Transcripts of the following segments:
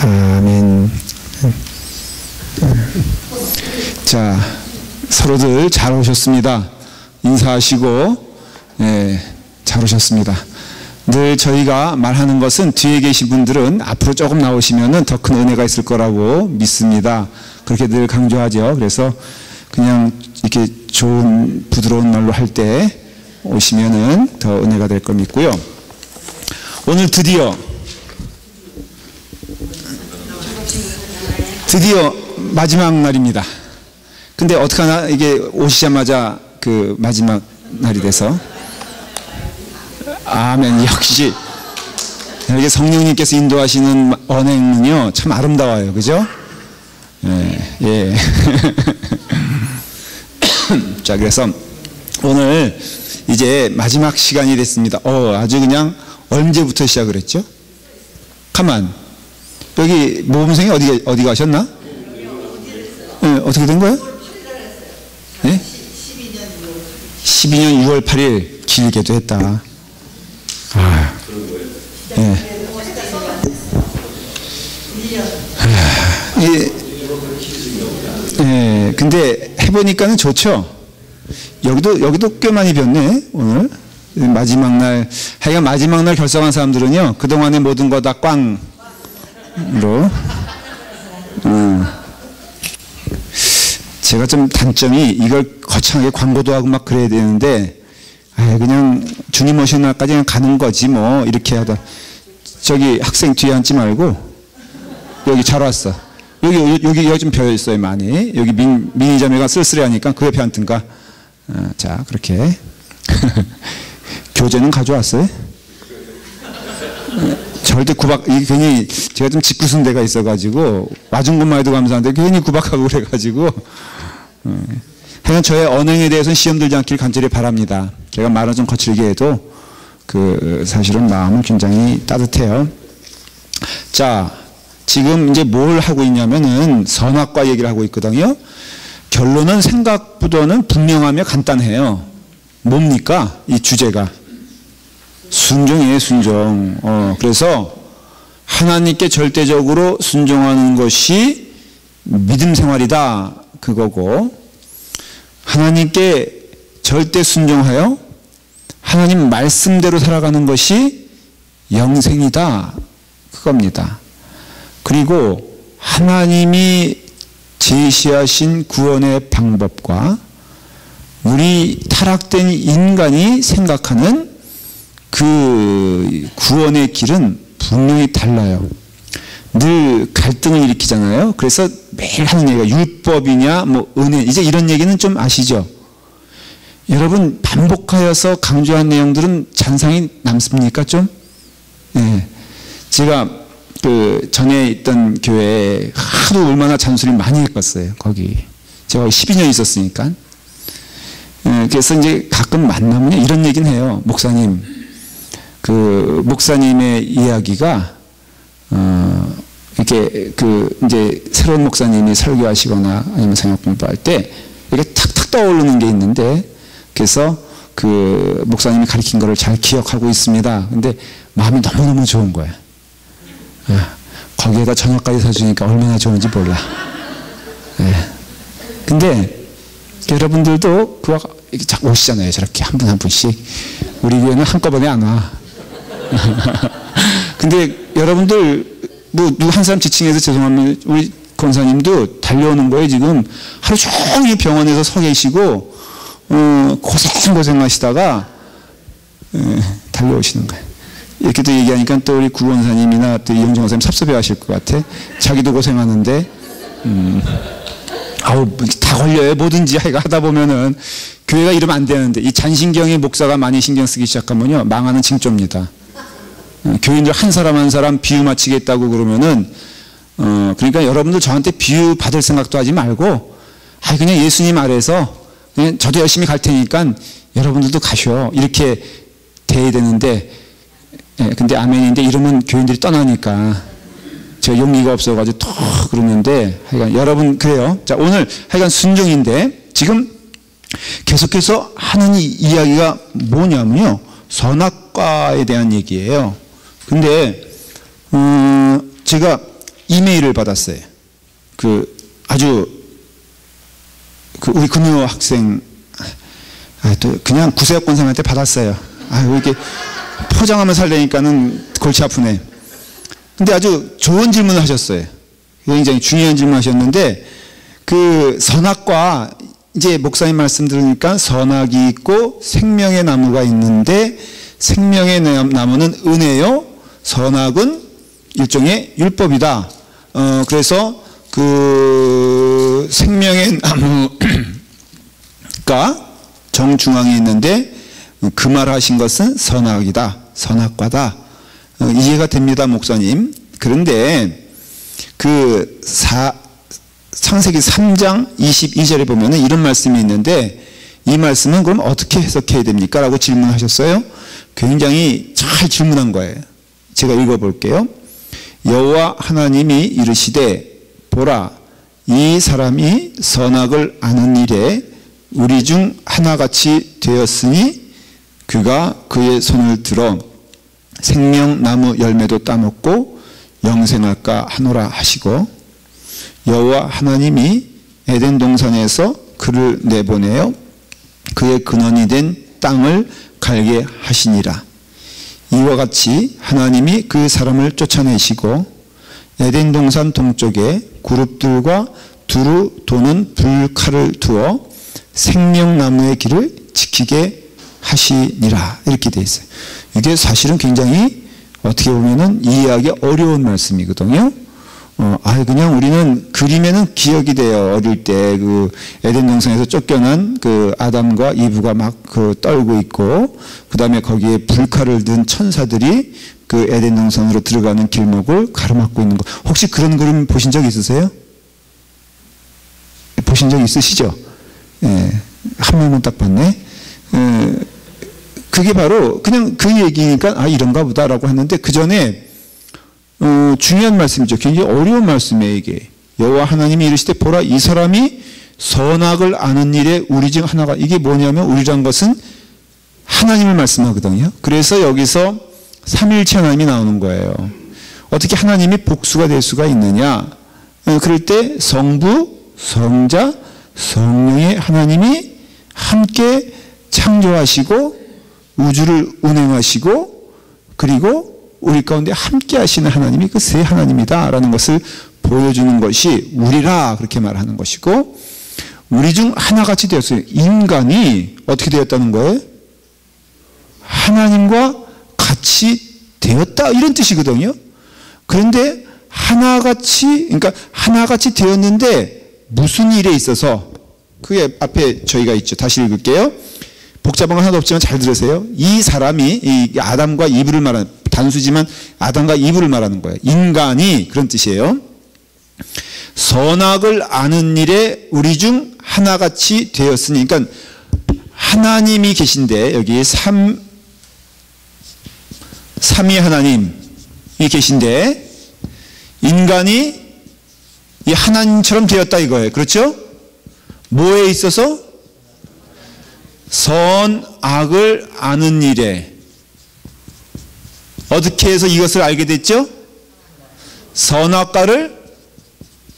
아멘. 자, 서로들 잘 오셨습니다. 인사하시고, 잘 오셨습니다. 늘 저희가 말하는 것은 뒤에 계신 분들은 앞으로 조금 나오시면은 더 큰 은혜가 있을 거라고 믿습니다. 그렇게 늘 강조하죠. 그래서 그냥 이렇게 좋은 부드러운 말로 할 때 오시면은 더 은혜가 될 거 믿고요. 오늘 드디어 마지막 날입니다. 근데 어떡하나 이게 오시자마자 그 마지막 날이 돼서 아멘. 역시 이게 성령님께서 인도하시는 언행은요 참 아름다워요. 그죠? 예. 자, 그래서 오늘 이제 마지막 시간이 됐습니다. 아주 그냥 언제부터 시작을 했죠? 가만. 여기 모범생이 어디 가셨나? 어떻게 된 거예요? 네? 12년 6월 8일 길게도 했다. 근데 해보니까는 좋죠. 여기도 꽤 많이 변네 오늘. 마지막 날, 하여간 마지막 날 결성한 사람들은요 그동안의 모든 거 다 꽝으로. 제가 좀 단점이 이걸 거창하게 광고도 하고 막 그래야 되는데 그냥 주님 오시는 날까지 그냥 가는 거지 뭐 이렇게 하다. 저기 학생 뒤에 앉지 말고 여기 잘 왔어. 여기 좀 벼 있어요 많이. 여기 미니 자매가 쓸쓸해하니까 그 옆에 앉든가. 자, 그렇게 교재는 가져왔어요? 절대 괜히 제가 좀 짓궂은 데가 있어가지고 와준 것만 해도 감사한데 괜히 구박하고 그래가지고 하여간 저의 언행에 대해서는 시험 들지 않길 간절히 바랍니다. 제가 말은 좀 거칠게 해도 사실은 마음은 굉장히 따뜻해요. 자, 지금 이제 뭘 하고 있냐면은 선악과 얘기를 하고 있거든요. 결론은 생각보다는 분명하며 간단해요. 뭡니까? 이 주제가 순종이에요. 순종. 그래서 하나님께 절대적으로 순종하는 것이 믿음 생활이다 그거고, 하나님께 절대 순종하여 하나님 말씀대로 살아가는 것이 영생이다 그겁니다. 그리고 하나님이 제시하신 구원의 방법과 우리 타락된 인간이 생각하는 그 구원의 길은 분명히 달라요. 늘 갈등을 일으키잖아요. 그래서 매일 하는 얘기가 율법이냐 뭐 은혜, 이제 이런 얘기는 좀 아시죠? 여러분 반복하여서 강조한 내용들은 잔상이 남습니까 좀? 네. 제가 그 전에 있던 교회에 하도 얼마나 잔소리 많이 했었어요. 거기 제가 12년 있었으니까. 그래서 이제 가끔 만나면 이런 얘기는 해요. 목사님, 그 목사님의 이야기가 이렇게 이제 새로운 목사님이 설교하시거나 아니면 성역 공부할 때 이렇게 탁탁 떠오르는 게 있는데, 그래서 그 목사님이 가르친 거를 잘 기억하고 있습니다. 근데 마음이 너무너무 좋은 거예요. 거기에다 저녁까지 사주니까 얼마나 좋은지 몰라. 근데 여러분들도 그와 이렇게 자꾸 오시잖아요. 저렇게 한 분 한 분씩. 우리 교회는 한꺼번에 안 와. 근데 여러분들 뭐 누구 한 사람 지칭해서 죄송합니다. 우리 권사님도 달려오는 거예요. 지금 하루 종일 병원에서 서 계시고 고생하시다가 달려오시는 거예요. 이렇게 또 얘기하니까 또 우리 구 권사님이나 또 이영정 권사님 섭섭해 하실 것 같아. 자기도 고생하는데 다 걸려요. 뭐든지 하다 보면은 교회가 이러면 안 되는데, 이 잔신경의 목사가 많이 신경 쓰기 시작하면요 망하는 징조입니다. 교인들 한 사람 한 사람 비유 맞히겠다고 그러면은 그러니까 여러분들 저한테 비유 받을 생각도 하지 말고 그냥 예수님 아래서 그냥 저도 열심히 갈 테니까 여러분들도 가셔 이렇게 돼야 되는데, 근데 아멘인데 이러면 교인들이 떠나니까 제가 용기가 없어가지고 또 그러는데, 하여간 여러분 그래요. 자, 오늘 하여간 순종인데 지금 계속해서 하는 이야기가 뭐냐면요 선악과에 대한 얘기예요. 근데 제가 이메일을 받았어요. 우리 금요 학생, 또 그냥 구세학권생한테 받았어요. 이렇게 포장하면 살려니까는 골치 아프네. 근데 아주 좋은 질문을 하셨어요. 굉장히 중요한 질문을 하셨는데, 선악과, 이제 목사님 말씀 들으니까 선악이 있고 생명의 나무가 있는데, 생명의 나무는 은혜요, 선악은 일종의 율법이다. 그래서 생명의 나무가 정중앙에 있는데, 그 말하신 것은 선악이다, 선악과다. 이해가 됩니다, 목사님. 그런데 창세기 3장 22절에 보면은 이런 말씀이 있는데, 이 말씀은 그럼 어떻게 해석해야 됩니까? 라고 질문하셨어요. 굉장히 잘 질문한 거예요. 제가 읽어볼게요. 여호와 하나님이 이르시되, 보라, 이 사람이 선악을 아는 일에 우리 중 하나같이 되었으니 그가 그의 손을 들어 생명나무 열매도 따먹고 영생할까 하노라 하시고, 여호와 하나님이 에덴 동산에서 그를 내보내어 그의 근원이 된 땅을 갈게 하시니라. 이와 같이 하나님이 그 사람을 쫓아내시고 에덴 동산 동쪽에 그룹들과 두루 도는 불칼을 두어 생명나무의 길을 지키게 하시니라. 이렇게 되어 있어요. 이게 사실은 굉장히 어떻게 보면은 이해하기 어려운 말씀이거든요. 그냥 우리는 그림에는 기억이 돼요. 어릴 때 에덴 동산에서 쫓겨난 아담과 이브가 막 떨고 있고, 그 다음에 거기에 불칼을 든 천사들이 에덴 동산으로 들어가는 길목을 가로막고 있는 거. 혹시 그런 그림 보신 적 있으세요? 보신 적 있으시죠? 예, 한 명만 딱 봤네. 그게 바로 그냥 그 얘기니까 이런가 보다라고 했는데, 그 전에 중요한 말씀이죠. 굉장히 어려운 말씀이에요, 이게. 여호와 하나님이 이르시되, 보라, 이 사람이 선악을 아는 일에 우리 중 하나가, 이게 뭐냐면 우리란 것은 하나님을 말씀하거든요. 그래서 여기서 삼위일체 하나님이 나오는 거예요. 어떻게 하나님이 복수가 될 수가 있느냐? 그럴 때 성부, 성자, 성령의 하나님이 함께 창조하시고 우주를 운행하시고, 그리고 우리 가운데 함께 하시는 하나님이 그 세 하나님이다라는 것을 보여주는 것이 우리라, 그렇게 말하는 것이고, 우리 중 하나같이 되었어요. 인간이 어떻게 되었다는 거예요? 하나님과 같이 되었다, 이런 뜻이거든요. 그런데 그러니까 하나같이 되었는데 무슨 일에 있어서, 그게 앞에 저희가 있죠. 다시 읽을게요. 복잡한 건 하나도 없지만 잘 들으세요. 이 사람이 이 아담과 이브를 말하는, 단수지만 아담과 이브를 말하는 거예요. 인간이, 그런 뜻이에요. 선악을 아는 일에 우리 중 하나같이 되었으니, 그러니까 하나님이 계신데, 여기 삼위 하나님이 계신데 인간이 이 하나님처럼 되었다 이거예요. 그렇죠? 뭐에 있어서? 선악을 아는 일에. 어떻게 해서 이것을 알게 됐죠? 선악과를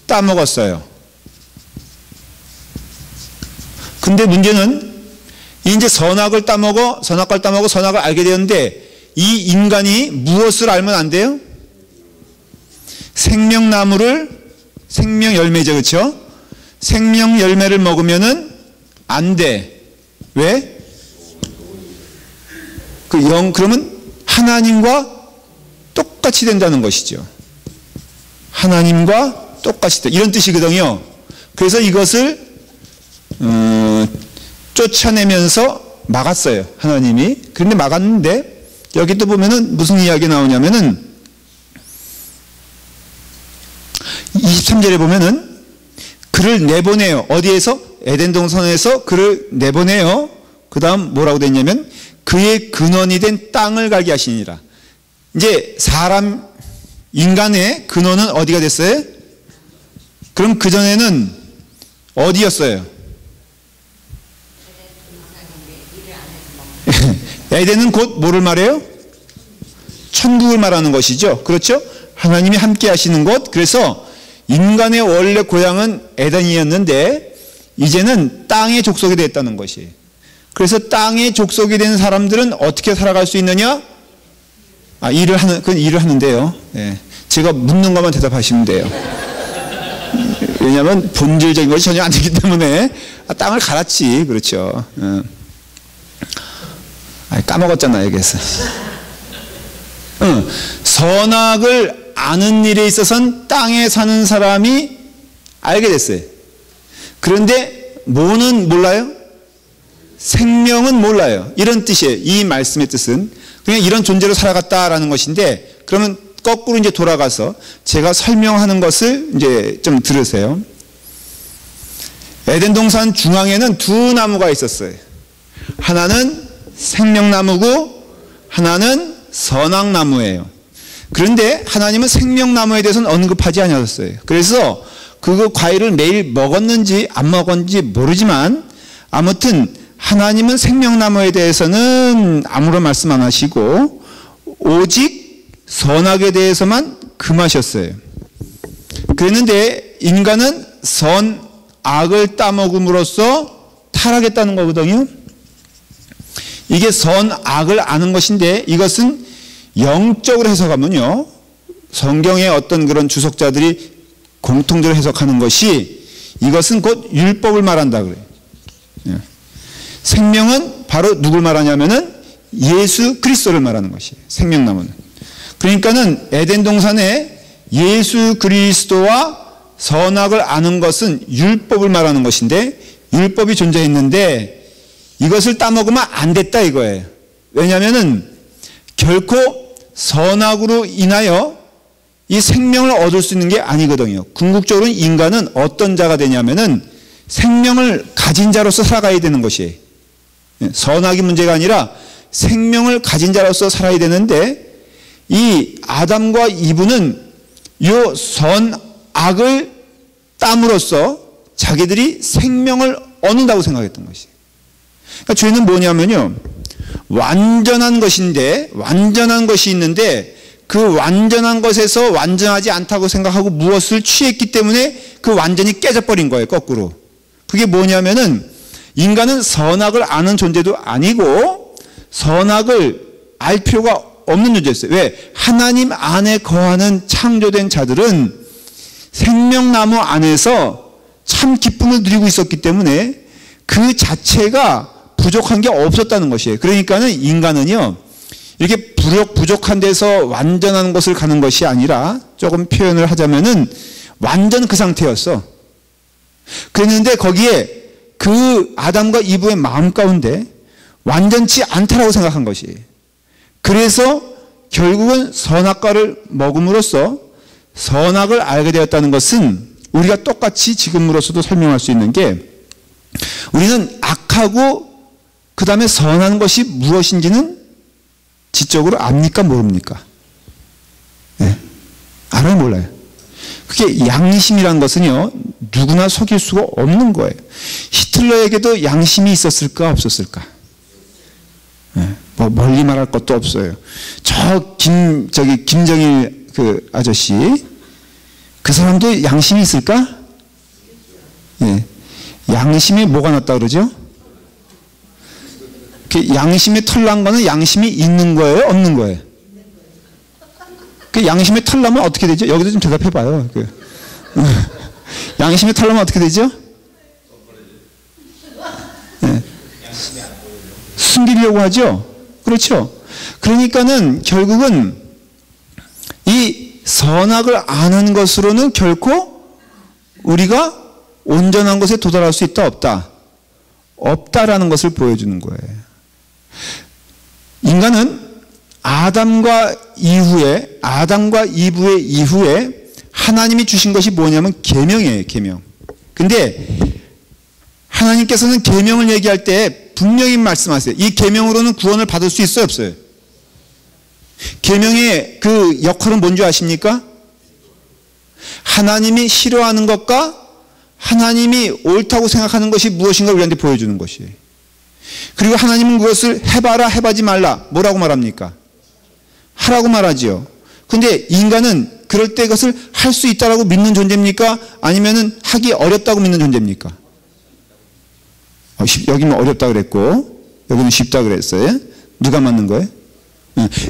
따먹었어요. 근데 문제는 이제 선악과를 따먹어 선악을 알게 되었는데, 이 인간이 무엇을 알면 안 돼요? 생명나무를, 생명 열매죠, 그렇죠? 생명 열매를 먹으면은 안 돼. 왜? 그러면 하나님과 똑같이 된다는 것이죠. 하나님과 똑같이 된다, 이런 뜻이거든요. 그래서 이것을 쫓아내면서 막았어요, 하나님이. 그런데 막았는데, 여기 또 보면은 무슨 이야기 나오냐면은 23절에 보면은 그를 내보내요. 어디에서? 에덴 동산에서 그를 내보내요. 그 다음 뭐라고 됐냐면 그의 근원이 된 땅을 가게 하시니라. 이제 인간의 근원은 어디가 됐어요? 그럼 그전에는 어디였어요? 에덴은 곧 뭐를 말해요? 천국을 말하는 것이죠. 그렇죠? 하나님이 함께 하시는 곳. 그래서 인간의 원래 고향은 에덴이었는데 이제는 땅의 족속이 됐다는 것이. 그래서 땅의 족속이 된 사람들은 어떻게 살아갈 수 있느냐? 그건 일을 하는데요. 예. 제가 묻는 것만 대답하시면 돼요. 왜냐하면 본질적인 것이 전혀 안 되기 때문에 땅을 갈았지. 그렇죠. 까먹었잖아요. 그래서 선악을 아는 일에 있어서는 땅에 사는 사람이 알게 됐어요. 그런데 뭐는 몰라요? 생명은 몰라요. 이런 뜻이에요. 이 말씀의 뜻은 그냥 이런 존재로 살아갔다라는 것인데, 그러면 거꾸로 이제 돌아가서 제가 설명하는 것을 이제 좀 들으세요. 에덴 동산 중앙에는 두 나무가 있었어요. 하나는 생명나무고 하나는 선악나무예요. 그런데 하나님은 생명나무에 대해서는 언급하지 않으셨어요. 그래서 그 과일을 매일 먹었는지 안 먹었는지 모르지만 아무튼 하나님은 생명나무에 대해서는 아무런 말씀 안 하시고 오직 선악에 대해서만 금하셨어요. 그랬는데 인간은 선악을 따먹음으로써 타락했다는 거거든요. 이게 선악을 아는 것인데, 이것은 영적으로 해석하면요, 성경의 어떤 그런 주석자들이 공통적으로 해석하는 것이 이것은 곧 율법을 말한다 그래요. 생명은 바로 누굴 말하냐면은 예수 그리스도를 말하는 것이에요. 생명나무는. 그러니까는 에덴 동산에 예수 그리스도와 선악을 아는 것은 율법을 말하는 것인데, 율법이 존재했는데 이것을 따먹으면 안 됐다 이거예요. 왜냐하면은 결코 선악으로 인하여 이 생명을 얻을 수 있는 게 아니거든요. 궁극적으로 인간은 어떤 자가 되냐면은 생명을 가진 자로서 살아가야 되는 것이에요. 선악이 문제가 아니라 생명을 가진 자로서 살아야 되는데, 이 아담과 이브는 이 선악을 땀으로써 자기들이 생명을 얻는다고 생각했던 것이에요. 그러니까 죄는 뭐냐면요, 완전한 것인데, 완전한 것이 있는데 그 완전한 것에서 완전하지 않다고 생각하고 무엇을 취했기 때문에 그 완전히 깨져버린 거예요. 거꾸로. 그게 뭐냐면은 인간은 선악을 아는 존재도 아니고 선악을 알 필요가 없는 존재였어요. 왜? 하나님 안에 거하는 창조된 자들은 생명나무 안에서 참 기쁨을 누리고 있었기 때문에 그 자체가 부족한 게 없었다는 것이에요. 그러니까는 인간은요, 이렇게 부족한 데서 완전한 것을 가는 것이 아니라, 조금 표현을 하자면은 완전 그 상태였어. 그랬는데 거기에 그 아담과 이브의 마음 가운데 완전치 않다라고 생각한 것이. 그래서 결국은 선악과를 먹음으로써 선악을 알게 되었다는 것은 우리가 똑같이 지금으로서도 설명할 수 있는 게, 우리는 악하고 그 다음에 선한 것이 무엇인지는 지적으로 압니까 모릅니까? 네. 알아요 몰라요? 그게 양심이란 것은요, 누구나 속일 수가 없는 거예요. 히틀러에게도 양심이 있었을까 없었을까? 네. 뭐 멀리 말할 것도 없어요. 김정일 그 아저씨, 그 사람도 양심이 있을까? 네. 양심에 뭐가 났다 그러죠? 그 양심에 털난 거는 양심이 있는 거예요, 없는 거예요? 그 양심에 털나면 어떻게 되죠? 여기도 좀 대답해 봐요. 양심에 털나면 어떻게 되죠? 네. 숨기려고 하죠? 그렇죠? 그러니까는 결국은 이 선악을 아는 것으로는 결코 우리가 온전한 것에 도달할 수 있다, 없다? 없다라는 것을 보여주는 거예요. 인간은 아담과 이브의 이후에 하나님이 주신 것이 뭐냐면 계명이에요, 계명. 근데 하나님께서는 계명을 얘기할 때 분명히 말씀하세요. 이 계명으로는 구원을 받을 수 있어요, 없어요? 계명의 그 역할은 뭔지 아십니까? 하나님이 싫어하는 것과 하나님이 옳다고 생각하는 것이 무엇인가 우리한테 보여주는 것이에요. 그리고 하나님은 그것을 해봐라, 해보지 말라, 뭐라고 말합니까? 하라고 말하지요. 근데 인간은 그럴 때 그것을 할 수 있다라고 믿는 존재입니까? 아니면은 하기 어렵다고 믿는 존재입니까? 여기는 어렵다 그랬고 여기는 쉽다 그랬어요. 누가 맞는 거예요?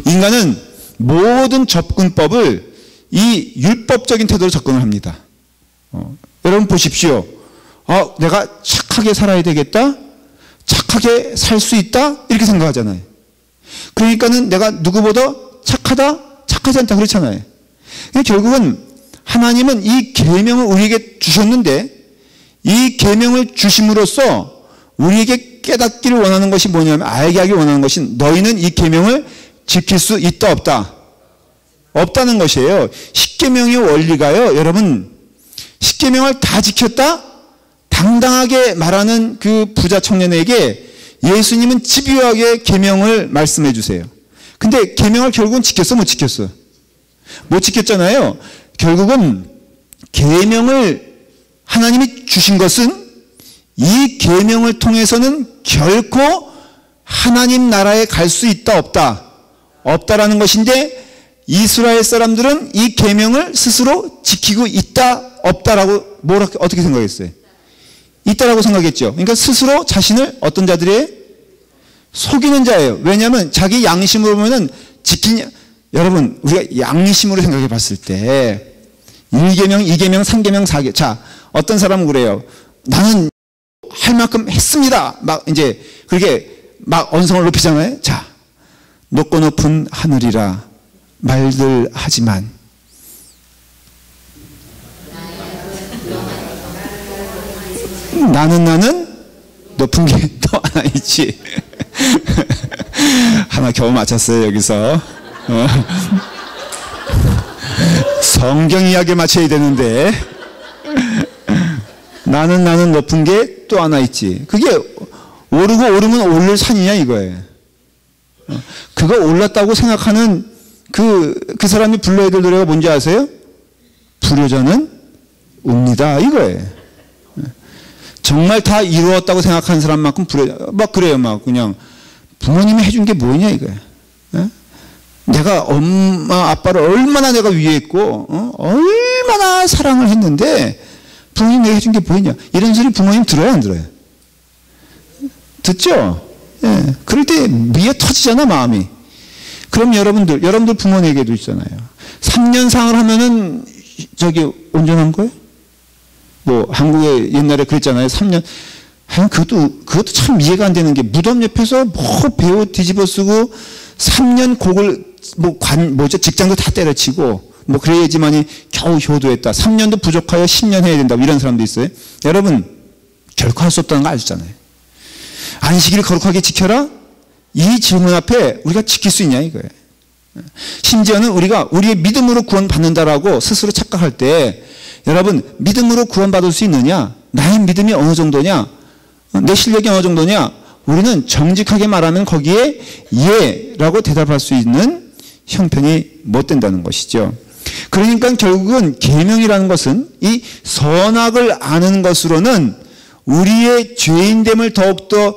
인간은 모든 접근법을 이 율법적인 태도로 접근을 합니다. 여러분 보십시오. 내가 착하게 살아야 되겠다? 착하게 살 수 있다? 이렇게 생각하잖아요. 그러니까는 내가 누구보다 착하다? 착하지 않다 그렇잖아요. 결국은 하나님은 이 계명을 우리에게 주셨는데 이 계명을 주심으로써 우리에게 깨닫기를 원하는 것이 뭐냐면 알게 하기 원하는 것이 너희는 이 계명을 지킬 수 있다 없다? 없다는 것이에요. 십계명의 원리가요. 여러분 십계명을 다 지켰다? 당당하게 말하는 그 부자 청년에게 예수님은 집요하게 계명을 말씀해 주세요. 근데 계명을 결국은 지켰어 못 지켰어? 못 지켰잖아요. 결국은 계명을 하나님이 주신 것은 이 계명을 통해서는 결코 하나님 나라에 갈 수 있다 없다? 없다라는 것인데 이스라엘 사람들은 이 계명을 스스로 지키고 있다 없다라고 어떻게 생각했어요? 있다라고 생각했죠. 그러니까 스스로 자신을 어떤 자들이 속이는 자예요. 왜냐하면 자기 양심으로 보면은 여러분 우리가 양심으로 생각해 봤을 때 1계명, 2계명, 3계명, 4계명 자 어떤 사람은 그래요. 나는 할 만큼 했습니다. 막 이제 그렇게 막 언성을 높이잖아요. 자 높고 높은 하늘이라 말들 하지만 나는 높은 게 또 하나 있지. 하나 겨우 맞췄어요 여기서. 성경 이야기 맞춰야 되는데 나는 높은 게 또 하나 있지. 그게 오르면 오를 산이냐 이거예요. 그거 올랐다고 생각하는 그 사람이 불러야 될 노래가 뭔지 아세요? 불효자는 웁니다 이거예요. 정말 다 이루었다고 생각하는 사람만큼 막 그래요. 막 그냥 부모님이 해준 게 뭐냐 이거예요. 내가 엄마 아빠를 얼마나 내가 위했고 얼마나 사랑을 했는데 부모님 내가 해준 게 뭐냐. 이런 소리 부모님 들어요 안 들어요? 듣죠? 예. 그럴 때 미어 터지잖아 마음이. 그럼 여러분들 부모에게도 있잖아요. 3년상을 하면은 저기 온전한 거예요? 뭐 한국에 옛날에 그랬잖아요. 3년. 그것도 참 이해가 안 되는 게 무덤 옆에서 뭐 배우 뒤집어 쓰고 3년 곡을 직장도 다 때려치고 뭐 그래야지만이 겨우 효도했다. 3년도 부족하여 10년 해야 된다. 이런 사람도 있어요. 여러분 결코 할 수 없다는 거 아시잖아요. 안식일을 거룩하게 지켜라. 이 질문 앞에 우리가 지킬 수 있냐 이거예요. 심지어는 우리가 우리의 믿음으로 구원받는다라고 스스로 착각할 때 여러분 믿음으로 구원받을 수 있느냐? 나의 믿음이 어느 정도냐? 내 실력이 어느 정도냐? 우리는 정직하게 말하면 거기에 예라고 대답할 수 있는 형편이 못 된다는 것이죠. 그러니까 결국은 계명이라는 것은 이 선악을 아는 것으로는 우리의 죄인됨을 더욱더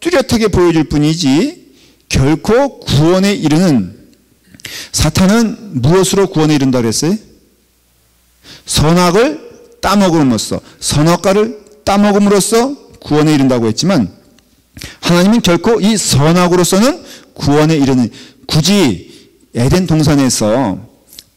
뚜렷하게 보여줄 뿐이지 결코 구원에 이르는 사탄은 무엇으로 구원에 이른다 그랬어요? 선악을 따먹음으로써 선악과를 따먹음으로써 구원에 이른다고 했지만 하나님은 결코 이 선악으로서는 구원에 이르는 굳이 에덴 동산에서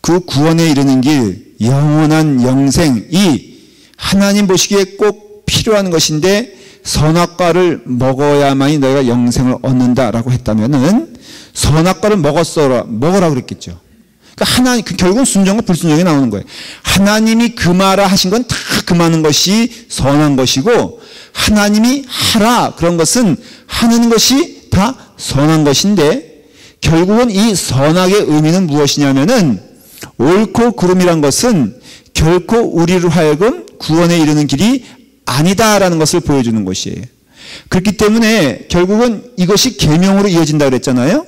그 구원에 이르는 길 영원한 영생이 하나님 보시기에 꼭 필요한 것인데 선악과를 먹어야만이 너희가 영생을 얻는다라고 했다면은 선악과를 먹어라 그랬겠죠. 그러니까 결국은 순종과 불순종이 나오는 거예요. 하나님이 금하라 하신 건 다 금하는 것이 선한 것이고 하나님이 하라 그런 것은 하는 것이 다 선한 것인데 결국은 이 선악의 의미는 무엇이냐면은 옳고 그름이란 것은 결코 우리로 하여금 구원에 이르는 길이 아니다라는 것을 보여주는 것이에요. 그렇기 때문에 결국은 이것이 계명으로 이어진다 그랬잖아요.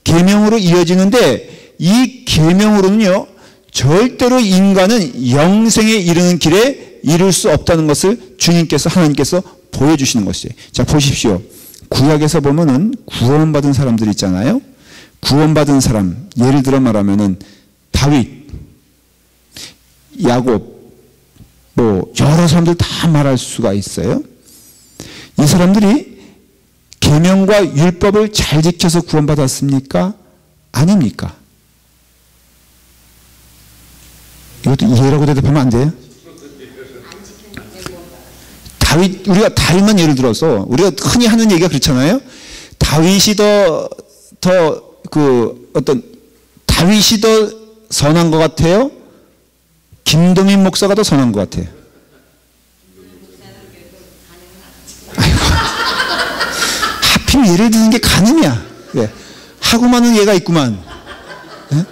계명으로 이어지는데 이 계명으로는요 절대로 인간은 영생에 이르는 길에 이룰 수 없다는 것을 주님께서 하나님께서 보여주시는 것이에요. 자 보십시오. 구약에서 보면은 구원받은 사람들 있잖아요. 구원받은 사람 예를 들어 말하면은 다윗, 야곱, 뭐 여러 사람들 다 말할 수가 있어요. 이 사람들이 계명과 율법을 잘 지켜서 구원받았습니까? 아닙니까? 이것도 이해라고 대답하면 안 돼요? 우리가 다윗만 예를 들어서 우리가 흔히 하는 얘기가 그렇잖아요. 다윗이 다윗이 더 선한 것 같아요? 김동인 목사가 더 선한 것 같아요? 아이고, 하필 예를 드는 게 가늠이야. 예. 하고 많은 얘가 있구만. 예?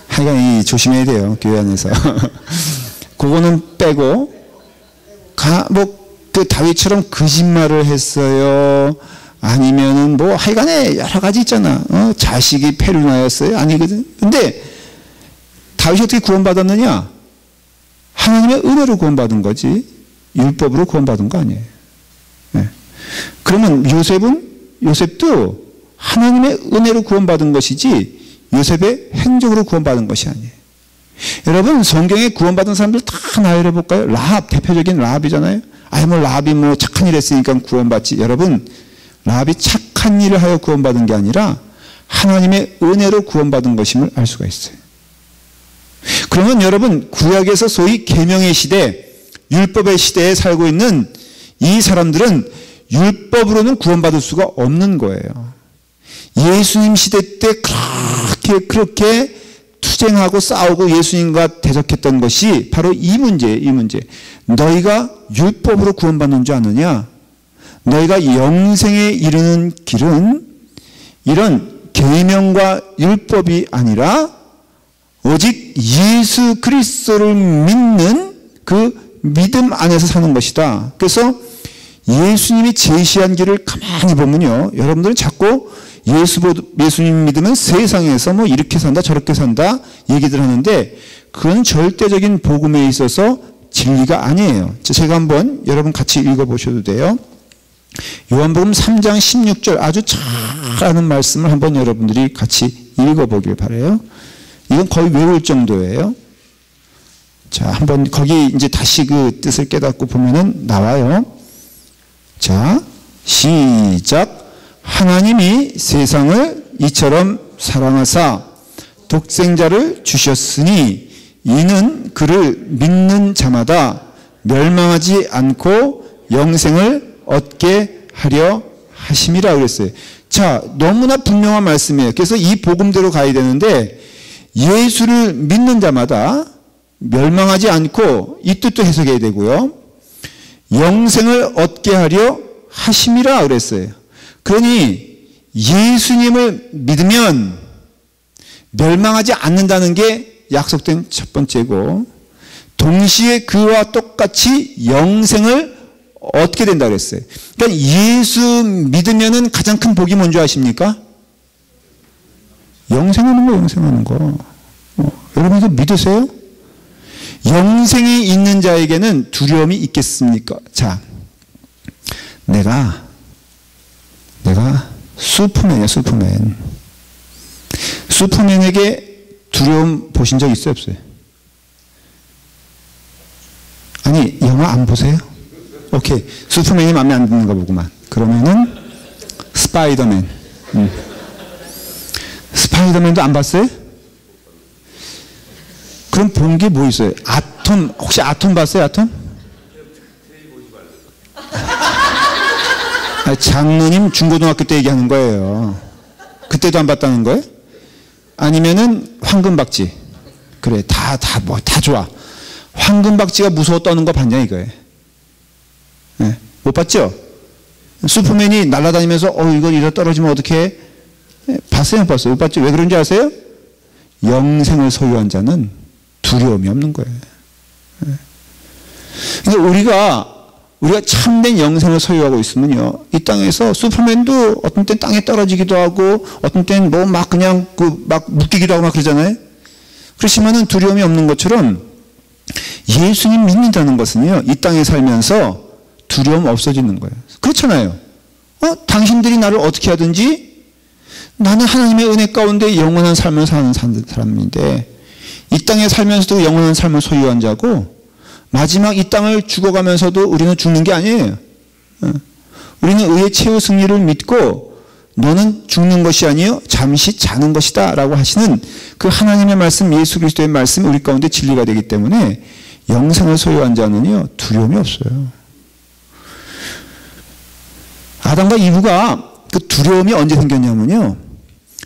하여간 조심해야 돼요, 교회 안에서. 그거는 빼고, 다윗처럼 거짓말을 했어요. 아니면은 하여간에 여러 가지 있잖아. 자식이 페루나였어요. 아니거든. 근데 다윗이 어떻게 구원받았느냐? 하나님의 은혜로 구원받은 거지. 율법으로 구원받은 거 아니에요. 네. 그러면 요셉도 하나님의 은혜로 구원받은 것이지 요셉의 행적으로 구원받은 것이 아니에요. 여러분, 성경에 구원받은 사람들 다 나열해 볼까요? 라합, 대표적인 라합이잖아요. 라합이 착한 일 했으니까 구원받지. 여러분, 라합이 착한 일을 하여 구원받은 게 아니라 하나님의 은혜로 구원받은 것임을 알 수가 있어요. 그러면 여러분, 구약에서 소위 계명의 시대, 율법의 시대에 살고 있는 이 사람들은 율법으로는 구원받을 수가 없는 거예요. 예수님 시대 때 그렇게 투쟁하고 싸우고 예수님과 대적했던 것이 바로 이 문제예요. 이 문제. 너희가 율법으로 구원받는 줄 아느냐? 너희가 영생에 이르는 길은 이런 계명과 율법이 아니라 오직 예수 그리스도를 믿는 그 믿음 안에서 사는 것이다. 그래서 예수님이 제시한 길을 가만히 보면요, 여러분들은 자꾸 예수님 믿으면 세상에서 이렇게 산다 저렇게 산다 얘기들 하는데 그건 절대적인 복음에 있어서 진리가 아니에요. 제가 한번 여러분 같이 읽어보셔도 돼요. 요한복음 3장 16절 아주 잘 아는 말씀을 한번 여러분들이 같이 읽어보길 바라요. 이건 거의 외울 정도예요. 자, 한번 거기 이제 다시 그 뜻을 깨닫고 보면은 나와요. 자, 시작. 하나님이 세상을 이처럼 사랑하사 독생자를 주셨으니 이는 그를 믿는 자마다 멸망하지 않고 영생을 얻게 하려 하심이라 그랬어요. 자, 너무나 분명한 말씀이에요. 그래서 이 복음대로 가야 되는데 예수를 믿는 자마다 멸망하지 않고 이 뜻도 해석해야 되고요. 영생을 얻게 하려 하심이라 그랬어요. 그러니 예수님을 믿으면 멸망하지 않는다는 게 약속된 첫 번째고 동시에 그와 똑같이 영생을 얻게 된다 그랬어요. 그러니까 예수 믿으면은 가장 큰 복이 뭔지 아십니까? 영생하는 거, 영생하는 거. 여러분들 믿으세요? 영생이 있는 자에게는 두려움이 있겠습니까? 자, 내가 슈퍼맨이야, 슈퍼맨. 슈퍼맨에게 두려움 보신 적 있어요, 없어요? 아니, 영화 안 보세요? 오케이. 슈퍼맨이 마음에 안 드는가 보구만. 그러면은 스파이더맨. 스파이더맨도 안 봤어요? 그럼 본 게 뭐 있어요? 아톰, 혹시 아톰 봤어요, 아톰? 장로님 중고등학교 때 얘기하는 거예요. 그때도 안 봤다는 거예요? 아니면은 황금박쥐. 그래, 다 좋아. 황금박쥐가 무서워 떠는 거 봤냐 이거예요. 네, 못 봤죠? 슈퍼맨이 날아다니면서 이거 이러 떨어지면 어떡해? 네, 봤어요, 못 봤어요? 못 봤죠? 왜 그런지 아세요? 영생을 소유한 자는 두려움이 없는 거예요. 네. 그러니까 우리가 참된 영생을 소유하고 있으면요, 이 땅에서 슈퍼맨도 어떤 땐 땅에 떨어지기도 하고, 어떤 땐 그냥 묶이기도 하고 그러잖아요? 그렇지만은 두려움이 없는 것처럼 예수님 믿는다는 것은요, 이 땅에 살면서 두려움 없어지는 거예요. 그렇잖아요. 당신들이 나를 어떻게 하든지 나는 하나님의 은혜 가운데 영원한 삶을 사는 사람인데 이 땅에 살면서도 영원한 삶을 소유한 자고 마지막 이 땅을 죽어가면서도 우리는 죽는 게 아니에요. 우리는 의의 최후 승리를 믿고 너는 죽는 것이 아니요 잠시 자는 것이다 라고 하시는 그 하나님의 말씀, 예수 그리스도의 말씀이 우리 가운데 진리가 되기 때문에 영생을 소유한 자는요 두려움이 없어요. 아담과 이브가 그 두려움이 언제 생겼냐면요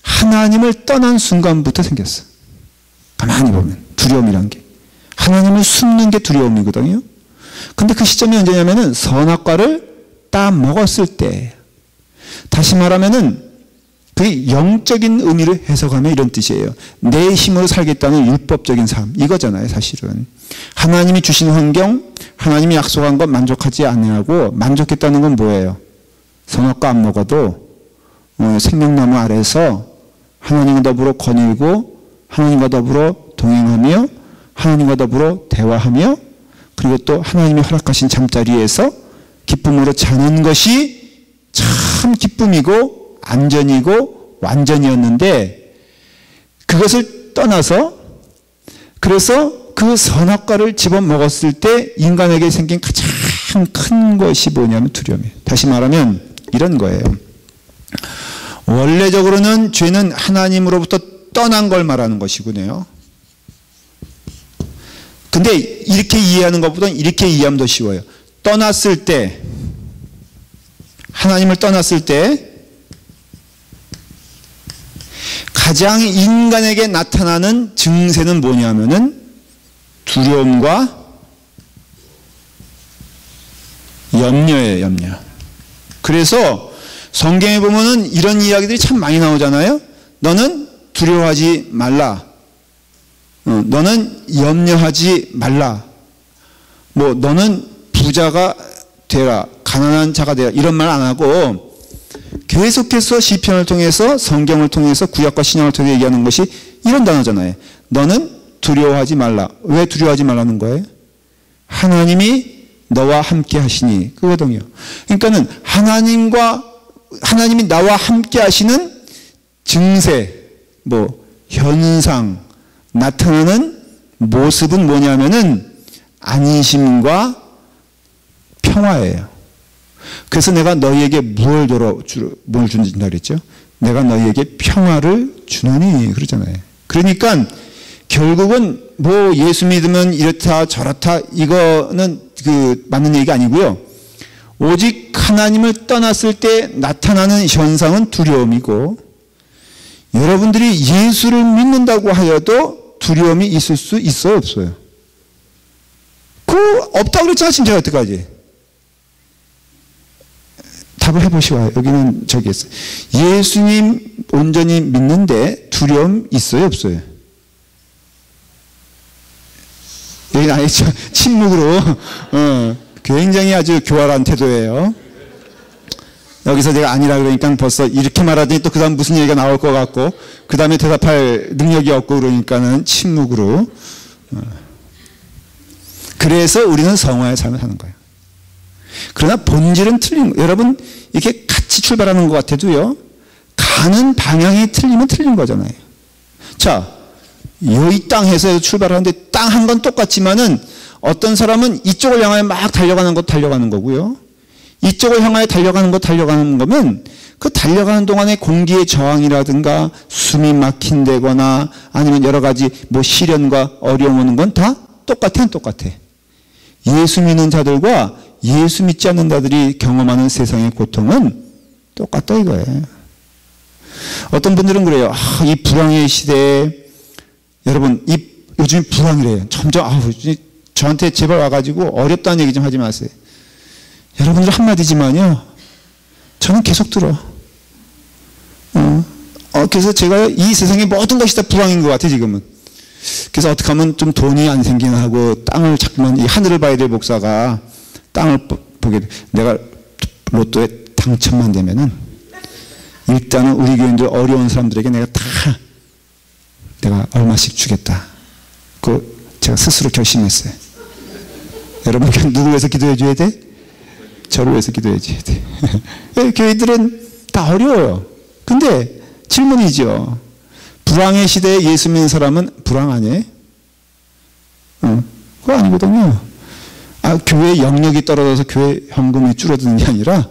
하나님을 떠난 순간부터 생겼어. 가만히 보면 두려움이란 게 하나님을 숨는 게 두려움이거든요. 근데 그 시점이 언제냐면은 선악과를 따 먹었을 때. 다시 말하면은 그 영적인 의미를 해석하면 이런 뜻이에요. 내 힘으로 살겠다는 율법적인 삶 이거잖아요. 사실은 하나님이 주신 환경, 하나님이 약속한 것 만족하지 않냐고 만족했다는 건 뭐예요? 선악과 안 먹어도 생명나무 아래서 하나님과 더불어 거닐고 하나님과 더불어 동행하며 하나님과 더불어 대화하며 그리고 또 하나님이 허락하신 잠자리에서 기쁨으로 자는 것이 참 기쁨이고 안전이고 완전이었는데 그것을 떠나서 그래서 그 선악과를 집어먹었을 때 인간에게 생긴 가장 큰 것이 뭐냐면 두려움이에요. 다시 말하면 이런 거예요. 원래적으로는 죄는 하나님으로부터 떠난 걸 말하는 것이군요. 근데 이렇게 이해하는 것보다는 이렇게 이해하면 더 쉬워요. 떠났을 때 하나님을 떠났을 때 가장 인간에게 나타나는 증세는 뭐냐면은 두려움과 염려예요. 염려. 그래서 성경에 보면은 이런 이야기들이 참 많이 나오잖아요. 너는 두려워하지 말라. 너는 염려하지 말라. 뭐 너는 부자가 되라. 가난한 자가 되라. 이런 말 안 하고 계속해서 시편을 통해서 성경을 통해서 구약과 신약을 통해 얘기하는 것이 이런 단어잖아요. 너는 두려워하지 말라. 왜 두려워하지 말라는 거예요? 하나님이 너와 함께 하시니 그거든요. 그러니까는 하나님이 나와 함께 하시는 증세, 뭐 현상, 나타나는 모습은 뭐냐면은 안심과 평화예요. 그래서 내가 너희에게 뭘 준다 그랬죠? 내가 너희에게 평화를 주노니 그러잖아요. 그러니까 결국은 뭐 예수 믿으면 이렇다 저렇다 이거는 그 맞는 얘기가 아니고요. 오직 하나님을 떠났을 때 나타나는 현상은 두려움이고 여러분들이 예수를 믿는다고 하여도 두려움이 있을 수 있어요 없어요? 없다고 그랬잖아. 진짜 어떡하지? 답을 해보시고 여기는 저기 있어요. 예수님 온전히 믿는데 두려움 있어요 없어요? 여기는 아예 침묵으로 굉장히 아주 교활한 태도예요. 여기서 내가 아니라 그러니까 벌써 이렇게 말하더니 또 그 다음 무슨 얘기가 나올 것 같고 그 다음에 대답할 능력이 없고 그러니까는 침묵으로. 그래서 우리는 성화의 삶을 사는 거예요. 그러나 본질은 틀린 거예요. 여러분 이렇게 같이 출발하는 것 같아도요. 가는 방향이 틀리면 틀린 거잖아요. 자, 이 땅에서 출발하는데 땅 한 건 똑같지만은 어떤 사람은 이쪽을 향하여 막 달려가는 것 달려가는 거고요. 이쪽을 향하여 달려가는 거면 그 달려가는 동안에 공기의 저항이라든가 숨이 막힌다거나 아니면 여러 가지 뭐 시련과 어려움 오는 건 다 똑같아. 예수 믿는 자들과 예수 믿지 않는 자들이 경험하는 세상의 고통은 똑같다 이거예요. 어떤 분들은 그래요. 이 불황의 시대에 여러분 요즘 불황이래요. 점점 저한테 제발 와가지고 어렵다는 얘기 좀 하지 마세요. 여러분들 한마디지만요. 저는 계속 들어. 그래서 제가 이 세상의 모든 것이 다 불황인 것 같아 지금은. 그래서 어떻게 하면 좀 돈이 안 생기나 하고 땅을 자꾸만 이 하늘을 봐야 될 목사가 땅을 보게 돼. 내가 로또에 당첨만 되면은 일단은 우리 교인들 어려운 사람들에게 내가 얼마씩 주겠다. 제가 스스로 결심했어요. 여러분 누구 위해서 기도해 줘야 돼? 저를 위해서 기도해 줘야 돼. 교회들은 다 어려워요. 근데 질문이죠. 불황의 시대에 예수 믿는 사람은 불황 아니에요? 그거 아니거든요. 교회 영역이 떨어져서 교회 헌금이 줄어드는 게 아니라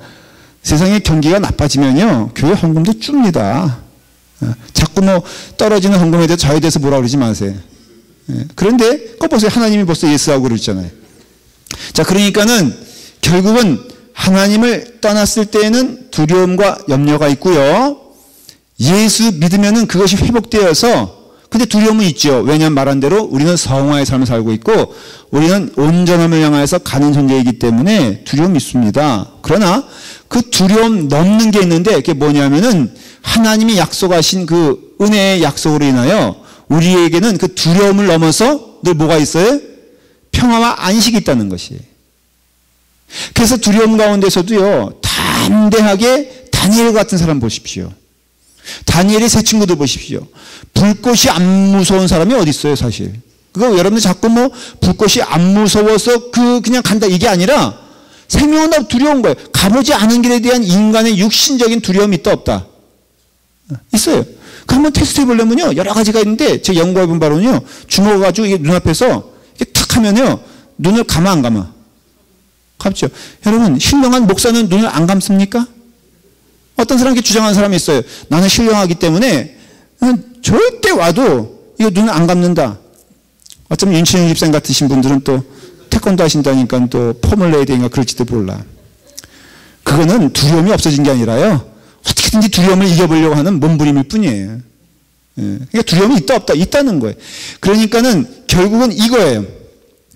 세상의 경기가 나빠지면요, 교회 헌금도 줍니다. 자꾸 뭐 떨어지는 헌금에 대해서 저에 대해서 뭐라 그러지 마세요. 그런데 그거 보세요. 하나님이 벌써 예스하고 그러잖아요. 자, 그러니까는 결국은 하나님을 떠났을 때에는 두려움과 염려가 있고요. 예수 믿으면은 그것이 회복되어서, 근데 두려움은 있죠. 왜냐하면 말한 대로 우리는 성화의 삶을 살고 있고 우리는 온전함을 향해서 가는 존재이기 때문에 두려움이 있습니다. 그러나 그 두려움 넘는 게 있는데, 그게 뭐냐면은 하나님이 약속하신 그 은혜의 약속으로 인하여 우리에게는 그 두려움을 넘어서 늘 뭐가 있어요? 평화와 안식이 있다는 것이에요. 그래서 두려움 가운데서도요, 담대하게 다니엘 같은 사람 보십시오. 다니엘의 세 친구들 보십시오. 불꽃이 안 무서운 사람이 어디 있어요, 사실. 그거 여러분들 자꾸 뭐 불꽃이 안 무서워서 그냥 간다 이게 아니라 생명은 다 두려운 거예요. 가보지 않은 길에 대한 인간의 육신적인 두려움이 있다 없다? 있어요. 그 한번 테스트 해보려면요, 여러 가지가 있는데 제가 연구해본 바로는요, 주먹을 가지고 이게 눈앞에서 이렇게 탁 하면요, 눈을 감아 안 감아? 감죠. 여러분, 신령한 목사는 눈을 안 감습니까? 어떤 사람 이렇게 주장하는 사람이 있어요. 나는 신령하기 때문에 절대 와도 이거 눈을 안 감는다. 어쩌면 윤치영 집사님 같으신 분들은 또 태권도 하신다니까 또 폼을 내야 되니까 그럴지도 몰라. 그거는 두려움이 없어진 게 아니라요, 어떻게든지 두려움을 이겨보려고 하는 몸부림일 뿐이에요. 그러니까 두려움이 있다 없다? 있다는 거예요. 그러니까는 결국은 이거예요.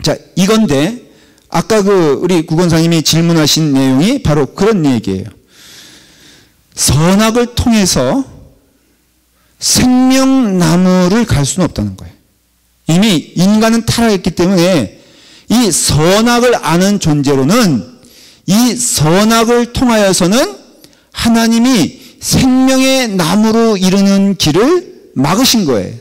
자, 이건데 아까 우리 구건사님이 질문하신 내용이 바로 그런 얘기예요. 선악을 통해서 생명나무를 갈 수는 없다는 거예요. 이미 인간은 타락했기 때문에 이 선악을 아는 존재로는 이 선악을 통하여서는 하나님이 생명의 나무로 이르는 길을 막으신 거예요.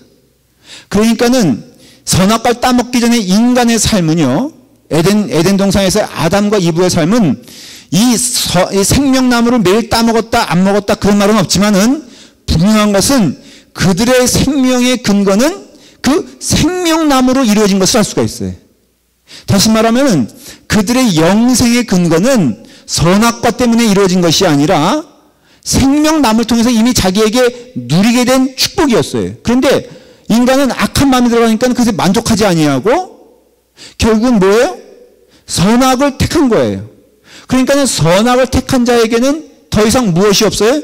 그러니까는 선악과를 따먹기 전에 인간의 삶은요, 에덴 동산에서 아담과 이브의 삶은 이 생명나무를 매일 따먹었다 안 먹었다 그런 말은 없지만은 분명한 것은 그들의 생명의 근거는 그 생명나무로 이루어진 것을 알 수가 있어요. 다시 말하면 그들의 영생의 근거는 선악과 때문에 이루어진 것이 아니라 생명나무를 통해서 이미 자기에게 누리게 된 축복이었어요. 그런데 인간은 악한 마음이 들어가니까 그것에 만족하지 아니하고 결국은 뭐예요? 선악을 택한 거예요. 그러니까 선악을 택한 자에게는 더 이상 무엇이 없어요?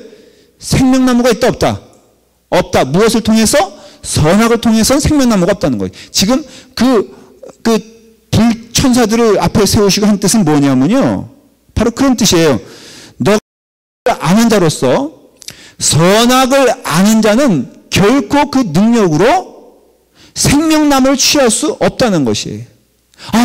생명나무가 있다 없다? 없다. 무엇을 통해서? 선악을 통해서 생명나무가 없다는 거예요. 지금 불천사들을 앞에 세우시고 한 뜻은 뭐냐면요, 바로 그런 뜻이에요. 너가 아는 자로서 선악을 아는 자는 결코 그 능력으로 생명나무를 취할 수 없다는 것이에요.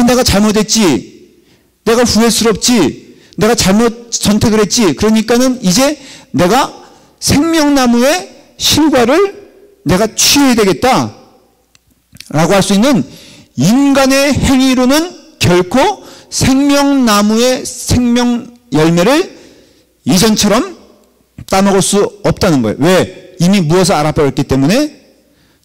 내가 잘못했지, 내가 후회스럽지, 내가 잘못 선택을 했지, 그러니까는 이제 내가 생명나무의 실과를 내가 취해야 되겠다 라고 할 수 있는 인간의 행위로는 결코 생명나무의 생명 열매를 이전처럼 따먹을 수 없다는 거예요. 왜? 이미 무엇을 알아버렸기 때문에?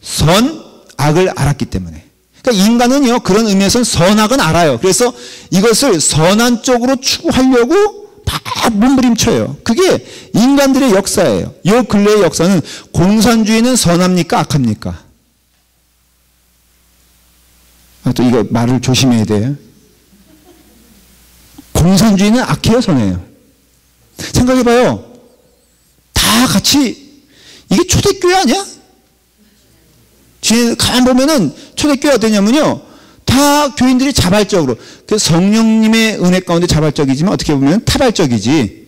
선악을 알았기 때문에. 그러니까 인간은요, 그런 의미에서는 선악은 알아요. 그래서 이것을 선한 쪽으로 추구하려고 막 몸부림쳐요. 그게 인간들의 역사예요. 이 근래의 역사는 공산주의는 선합니까? 악합니까? 또 이거 말을 조심해야 돼요. 공산주의는 악해요, 선해요? 생각해봐요. 다 같이 이게 초대교회 아니야? 뒤에 가만 보면은 초대교회가 되냐면요, 다 교인들이 자발적으로, 그 성령님의 은혜 가운데 자발적이지만 어떻게 보면 타발적이지.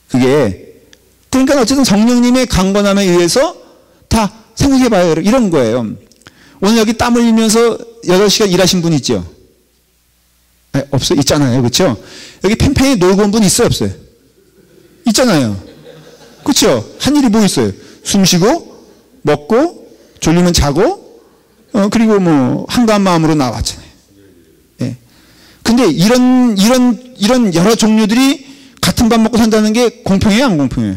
그게 그러니까 어쨌든 성령님의 강권함에 의해서 다 생각해봐요. 이런 거예요. 오늘 여기 땀 흘리면서 8시간 일하신 분 있죠? 없어요? 있잖아요. 그렇죠? 여기 팽팽히 놀고 온 분 있어요? 없어요? 있잖아요. 그렇죠? 한 일이 뭐 있어요? 숨 쉬고 먹고 졸리면 자고 그리고 뭐 한가한 마음으로 나왔잖아요. 예. 근데 이런 여러 종류들이 같은 밥 먹고 산다는 게 공평해요, 안 공평해요?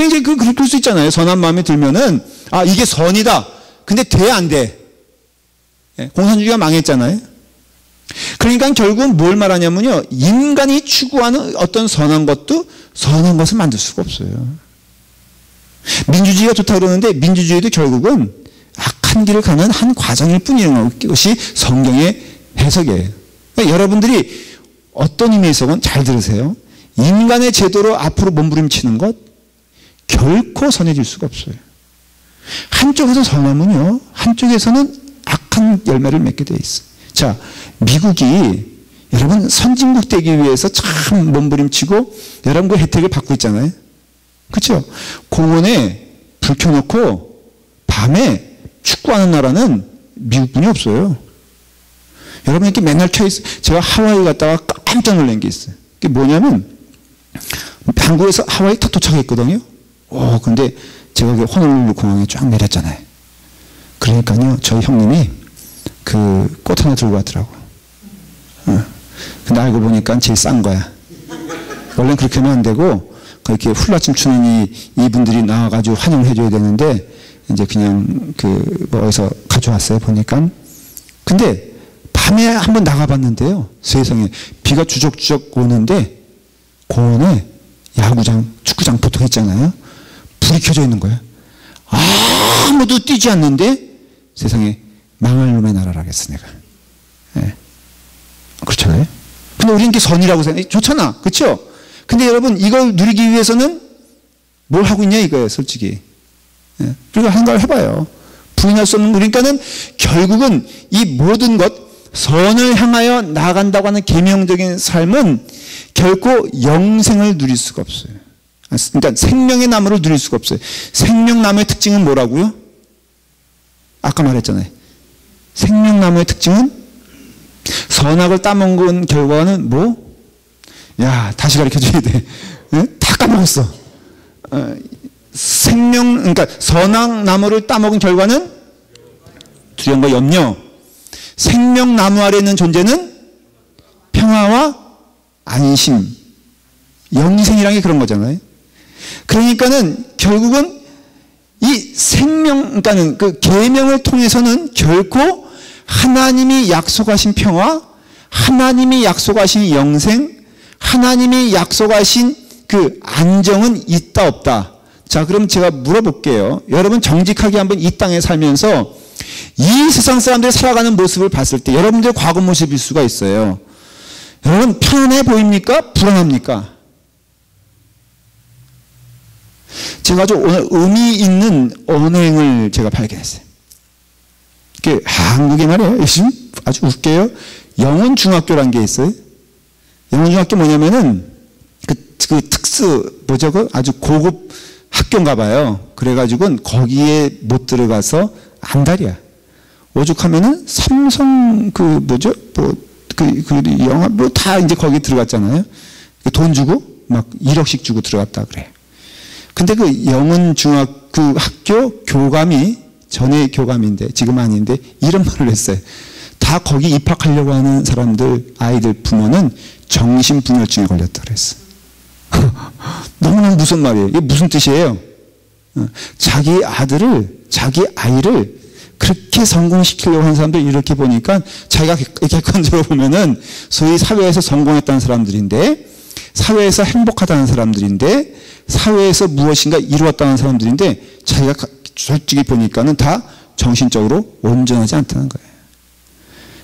이제 그럴 수 있잖아요. 선한 마음이 들면은, 아, 이게 선이다. 근데 돼, 안 돼? 공산주의가 망했잖아요. 그러니까 결국은 뭘 말하냐면요. 인간이 추구하는 어떤 선한 것도 선한 것을 만들 수가 없어요. 민주주의가 좋다고 그러는데 민주주의도 결국은 악한 길을 가는 한 과정일 뿐이라는 것이 성경의 해석이에요. 그러니까 여러분들이 어떤 의미에서건 잘 들으세요. 인간의 제도로 앞으로 몸부림치는 것 결코 선해질 수가 없어요. 한쪽에서 선하면요. 한쪽에서는 악한 열매를 맺게 돼 있어요. 자, 미국이 여러분 선진국 되기 위해서 참 몸부림치고 여러분 그 혜택을 받고 있잖아요. 그렇죠? 공원에 불 켜놓고 밤에 축구하는 나라는 미국뿐이 없어요. 여러분 이렇게 맨날 켜있어요. 제가 하와이 갔다가 깜짝 놀란 게 있어요. 그게 뭐냐면 한국에서 하와이 딱 도착했거든요. 근데 제가 호놀룰루 공항에 쫙 내렸잖아요. 그러니까요 저희 형님이 그 꽃 하나 들고 왔더라고. 근데 알고 보니까 제일 싼 거야. 원래는 그렇게 하면 안 되고 그렇게 훌라춤 추는 이분들이 나와가지고 환영을 해줘야 되는데 이제 그냥 어디서 가져왔어요 보니까. 근데 밤에 한번 나가봤는데요. 세상에 비가 주적주적 오는데 공원에 야구장, 축구장 보통 있잖아요. 불이 켜져 있는 거예요. 아무도 뛰지 않는데 세상에 망할 놈의 나라라겠어 내가. 네. 그렇잖아요. 근데 우리는 이게 선이라고 생각해. 좋잖아. 그렇죠? 근데 여러분 이걸 누리기 위해서는 뭘 하고 있냐 이거예요 솔직히. 네. 그리고 한 걸 해봐요. 부인할 수 없는 그러니까는 결국은 이 모든 것 선을 향하여 나아간다고 하는 계명적인 삶은 결코 영생을 누릴 수가 없어요. 그러니까 생명의 나무를 누릴 수가 없어요. 생명나무의 특징은 뭐라고요? 아까 말했잖아요. 생명나무의 특징은 선악을 따먹은 결과는 뭐? 야, 다시 가르쳐줘야 돼. 네? 다 까먹었어. 그러니까 선악나무를 따먹은 결과는 두려움과 염려. 생명나무 아래 있는 존재는 평화와 안심. 영생이라는 게 그런 거잖아요. 그러니까는 결국은 이 그러니까는 그 계명을 통해서는 결코 하나님이 약속하신 평화, 하나님이 약속하신 영생, 하나님이 약속하신 그 안정은 있다 없다. 자, 그럼 제가 물어볼게요. 여러분 정직하게 한번 이 땅에 살면서 이 세상 사람들이 살아가는 모습을 봤을 때 여러분들의 과거 모습일 수가 있어요. 여러분 편안해 보입니까? 불안합니까? 제가 아주 오늘 의미 있는 언행을 제가 발견했어요. 한국에 말이에요. 요즘 아주 웃겨요. 영원중학교라는 게 있어요. 영원중학교 뭐냐면은 그 특수 뭐죠? 그 아주 고급 학교인가 봐요. 그래가지고 거기에 못 들어가서 한 달이야. 오죽하면은 삼성 영화 다 이제 거기 들어갔잖아요. 돈 주고 막 1억씩 주고 들어갔다 그래. 근데 그 영원중학교 학교 교감이 전에 교감인데 지금 아닌데 이런 말을 했어요. 다 거기 입학하려고 하는 사람들 아이들 부모는 정신분열증에 걸렸다 그랬어. 너무너무 무슨 말이에요. 이게 무슨 뜻이에요? 자기 아이를 그렇게 성공시키려고 하는 사람들 이렇게 보니까 자기가 객관적으로 보면은 소위 사회에서 성공했다는 사람들인데 사회에서 행복하다는 사람들인데 사회에서 무엇인가 이루었다는 사람들인데 자기가 솔직히 보니까는 다 정신적으로 온전하지 않다는 거예요.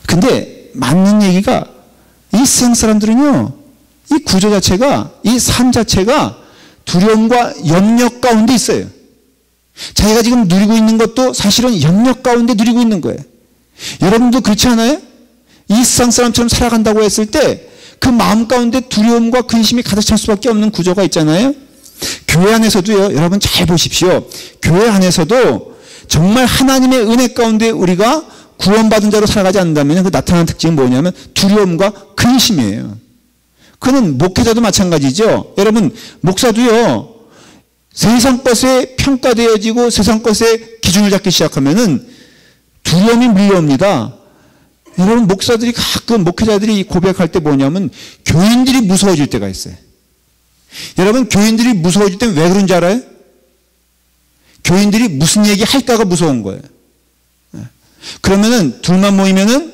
근데 맞는 얘기가 이 세상 사람들은요, 이 구조 자체가, 이 삶 자체가 두려움과 염려 가운데 있어요. 자기가 지금 누리고 있는 것도 사실은 염려 가운데 누리고 있는 거예요. 여러분도 그렇지 않아요? 이 세상 사람처럼 살아간다고 했을 때 그 마음 가운데 두려움과 근심이 가득 찰 수밖에 없는 구조가 있잖아요. 교회 안에서도요, 여러분 잘 보십시오. 교회 안에서도 정말 하나님의 은혜 가운데 우리가 구원받은 자로 살아가지 않는다면 그 나타나는 특징은 뭐냐면 두려움과 근심이에요. 그는 목회자도 마찬가지죠. 여러분 목사도요, 세상 것에 평가되어지고 세상 것에 기준을 잡기 시작하면은 두려움이 밀려옵니다. 여러분 목사들이 가끔 목회자들이 고백할 때 뭐냐면 교인들이 무서워질 때가 있어요. 여러분 교인들이 무서워질 때는 왜 그런지 알아요? 교인들이 무슨 얘기 할까가 무서운 거예요. 그러면은 둘만 모이면은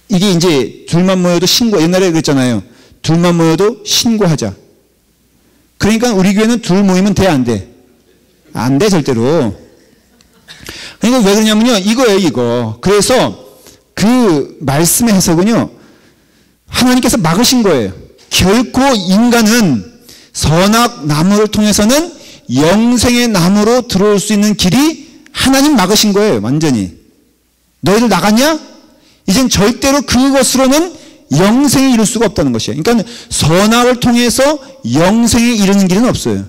이게 이제 둘만 모여도 신고, 옛날에 그랬잖아요. 둘만 모여도 신고하자. 그러니까 우리 교회는 둘 모이면 돼, 안 돼? 안 돼, 절대로. 그러니까 왜 그러냐면요, 이거예요, 이거. 그래서 그 말씀의 해석은요, 하나님께서 막으신 거예요. 결코 인간은 선악 나무를 통해서는 영생의 나무로 들어올 수 있는 길이 하나님 막으신 거예요, 완전히. 너희들 나갔냐? 이젠 절대로 그것으로는 영생에 이룰 수가 없다는 것이에요. 그러니까 선악을 통해서 영생에 이르는 길은 없어요.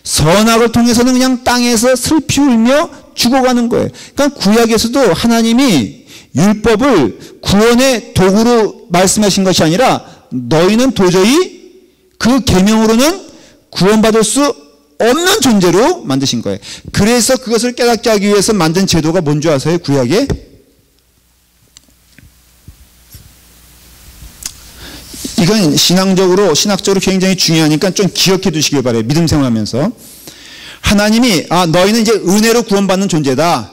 선악을 통해서는 그냥 땅에서 슬피 울며 죽어가는 거예요. 그러니까 구약에서도 하나님이 율법을 구원의 도구로 말씀하신 것이 아니라 너희는 도저히 그 계명으로는 구원받을 수 없는 존재로 만드신 거예요. 그래서 그것을 깨닫게 하기 위해서 만든 제도가 뭔지 아세요? 구약에? 이건 신학적으로 굉장히 중요하니까 좀 기억해 두시길 바라요. 믿음 생활하면서. 하나님이 너희는 이제 은혜로 구원받는 존재다.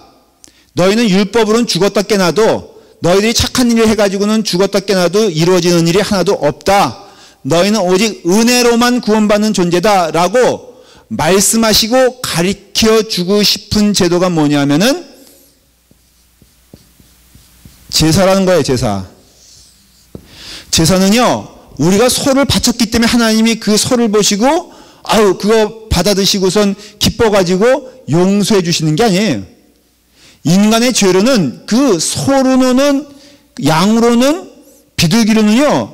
너희는 율법으로는 죽었다 깨나도 너희들이 착한 일을 해가지고는 죽었다 깨나도 이루어지는 일이 하나도 없다. 너희는 오직 은혜로만 구원받는 존재다 라고 말씀하시고 가르쳐주고 싶은 제도가 뭐냐면은 제사라는 거예요. 제사. 제사는요, 우리가 소를 바쳤기 때문에 하나님이 그 소를 보시고 그거 받아드시고선 기뻐가지고 용서해 주시는 게 아니에요. 인간의 죄로는 그 소로는, 양으로는, 비둘기로는요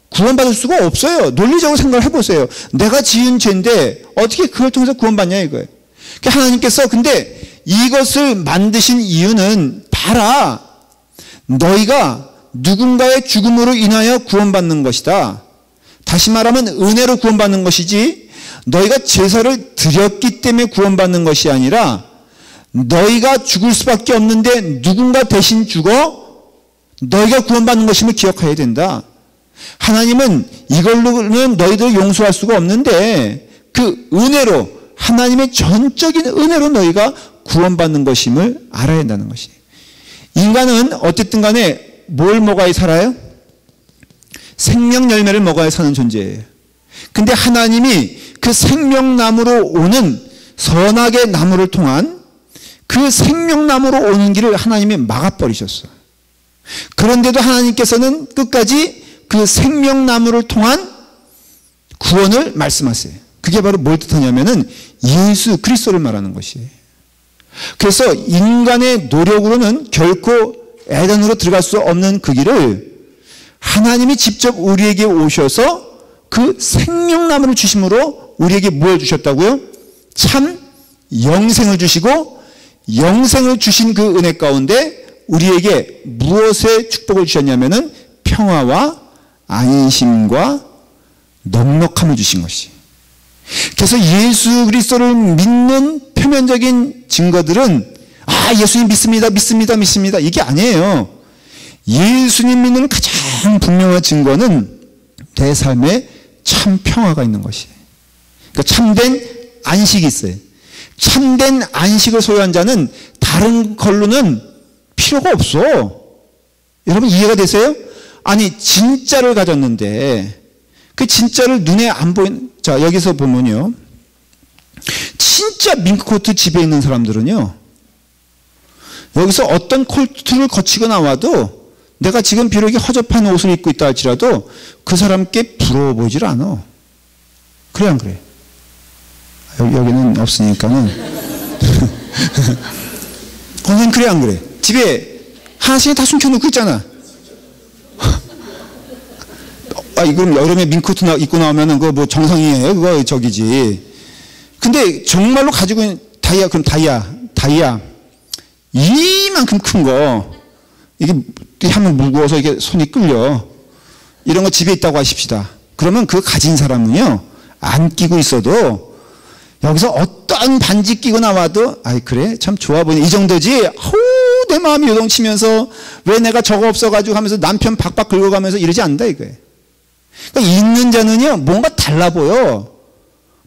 구원받을 수가 없어요. 논리적으로 생각을 해보세요. 내가 지은 죄인데 어떻게 그걸 통해서 구원받냐 이거예요. 하나님께서 근데 이것을 만드신 이유는 봐라, 너희가 누군가의 죽음으로 인하여 구원받는 것이다. 다시 말하면 은혜로 구원받는 것이지 너희가 제사를 드렸기 때문에 구원받는 것이 아니라 너희가 죽을 수밖에 없는데 누군가 대신 죽어 너희가 구원받는 것임을 기억해야 된다. 하나님은 이걸로는 너희들을 용서할 수가 없는데 그 은혜로, 하나님의 전적인 은혜로 너희가 구원받는 것임을 알아야 한다는 것이에요. 인간은 어쨌든 간에 뭘 먹어야 살아요? 생명 열매를 먹어야 사는 존재예요. 근데 하나님이 그 생명나무로 오는 선악의 나무를 통한 그 생명나무로 오는 길을 하나님이 막아버리셨어요. 그런데도 하나님께서는 끝까지 그 생명나무를 통한 구원을 말씀하세요. 그게 바로 뭘 뜻하냐면은 예수 그리스도를 말하는 것이에요. 그래서 인간의 노력으로는 결코 에덴으로 들어갈 수 없는 그 길을 하나님이 직접 우리에게 오셔서 그 생명나무를 주심으로 우리에게 뭘 주셨다고요? 참 영생을 주시고, 영생을 주신 그 은혜 가운데 우리에게 무엇의 축복을 주셨냐면은 평화와 안심과 넉넉함을 주신 것이. 그래서 예수 그리스도를 믿는 표면적인 증거들은 예수님 믿습니다 이게 아니에요. 예수님 믿는 가장 분명한 증거는 내 삶에 참 평화가 있는 것이에요. 그러니까 참된 안식이 있어요. 참된 안식을 소유한 자는 다른 걸로는 필요가 없어. 여러분 이해가 되세요? 아니 진짜를 가졌는데 그 진짜를 눈에 안 보이는, 자 여기서 보면요, 진짜 밍크코트 집에 있는 사람들은요, 여기서 어떤 콜트를 거치고 나와도 내가 지금 비록 허접한 옷을 입고 있다 할지라도 그 사람께 부러워 보이질 않아. 그래 안 그래? 여기는 없으니까는 선생님 그래 안 그래? 집에 하나씩 다 숨겨놓고 있잖아. 그럼 여름에 밍크코트 입고 나오면은 그거 뭐 정상이에요? 그거 저기지. 근데 정말로 가지고 있는 다이아 이만큼 큰 거, 이게 하면 무거워서 이게 손이 끌려. 이런 거 집에 있다고 하십시다. 그러면 그거 가진 사람은요, 안 끼고 있어도 여기서 어떤 반지 끼고 나와도 그래 참 좋아 보이네 이 정도지. 내 마음이 요동치면서 왜 내가 저거 없어가지고 하면서 남편 박박 긁어가면서 이러지 않는다 이거예요. 그러니까 있는 자는요 뭔가 달라 보여.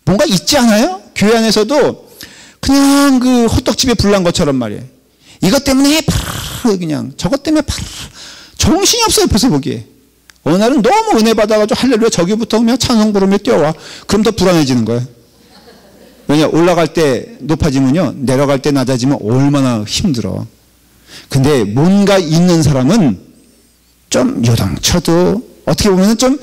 뭔가 있지 않아요? 교회 안에서도 그냥 그 호떡집에 불난 것처럼 말이에요. 이것 때문에 파르르 그냥 저것 때문에 파르르 정신이 없어요. 옆에서 보기에. 어느 날은 너무 은혜 받아가지고 할렐루야 저기부터 오면 찬송 부르며 뛰어와. 그럼 더 불안해지는 거예요. 왜냐 올라갈 때 높아지면요 내려갈 때 낮아지면 얼마나 힘들어. 근데 뭔가 있는 사람은 좀 요동쳐도 어떻게 보면 좀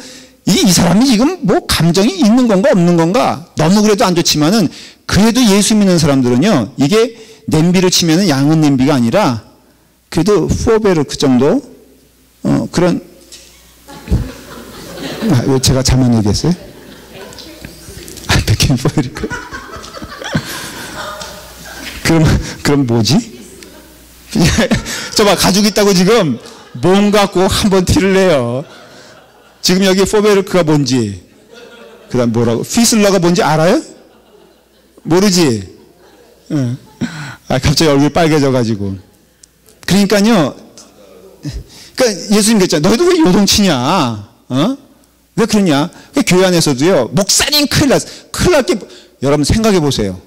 이 사람이 지금 뭐 감정이 있는 건가 없는 건가 너무 그래도 안 좋지만은 그래도 예수 믿는 사람들은요 이게 냄비를 치면은 양은 냄비가 아니라 그래도 포베르 그 정도 그런 왜 제가 잘못 얘기했어요? 백힌 포베르 그럼 뭐지? 저봐 가죽 있다고 지금 뭔가 꼭 한번 티를 내요. 지금 여기 포베르크가 뭔지 그 다음 뭐라고 피슬러가 뭔지 알아요? 모르지? 응. 갑자기 얼굴이 빨개져 가지고 그러니까요 그러니까 예수님 그랬잖아요. 너희도 왜 요동치냐? 왜 그러냐? 교회 안에서도요 목사님 큰일 났어. 큰일 날 게 여러분 생각해 보세요.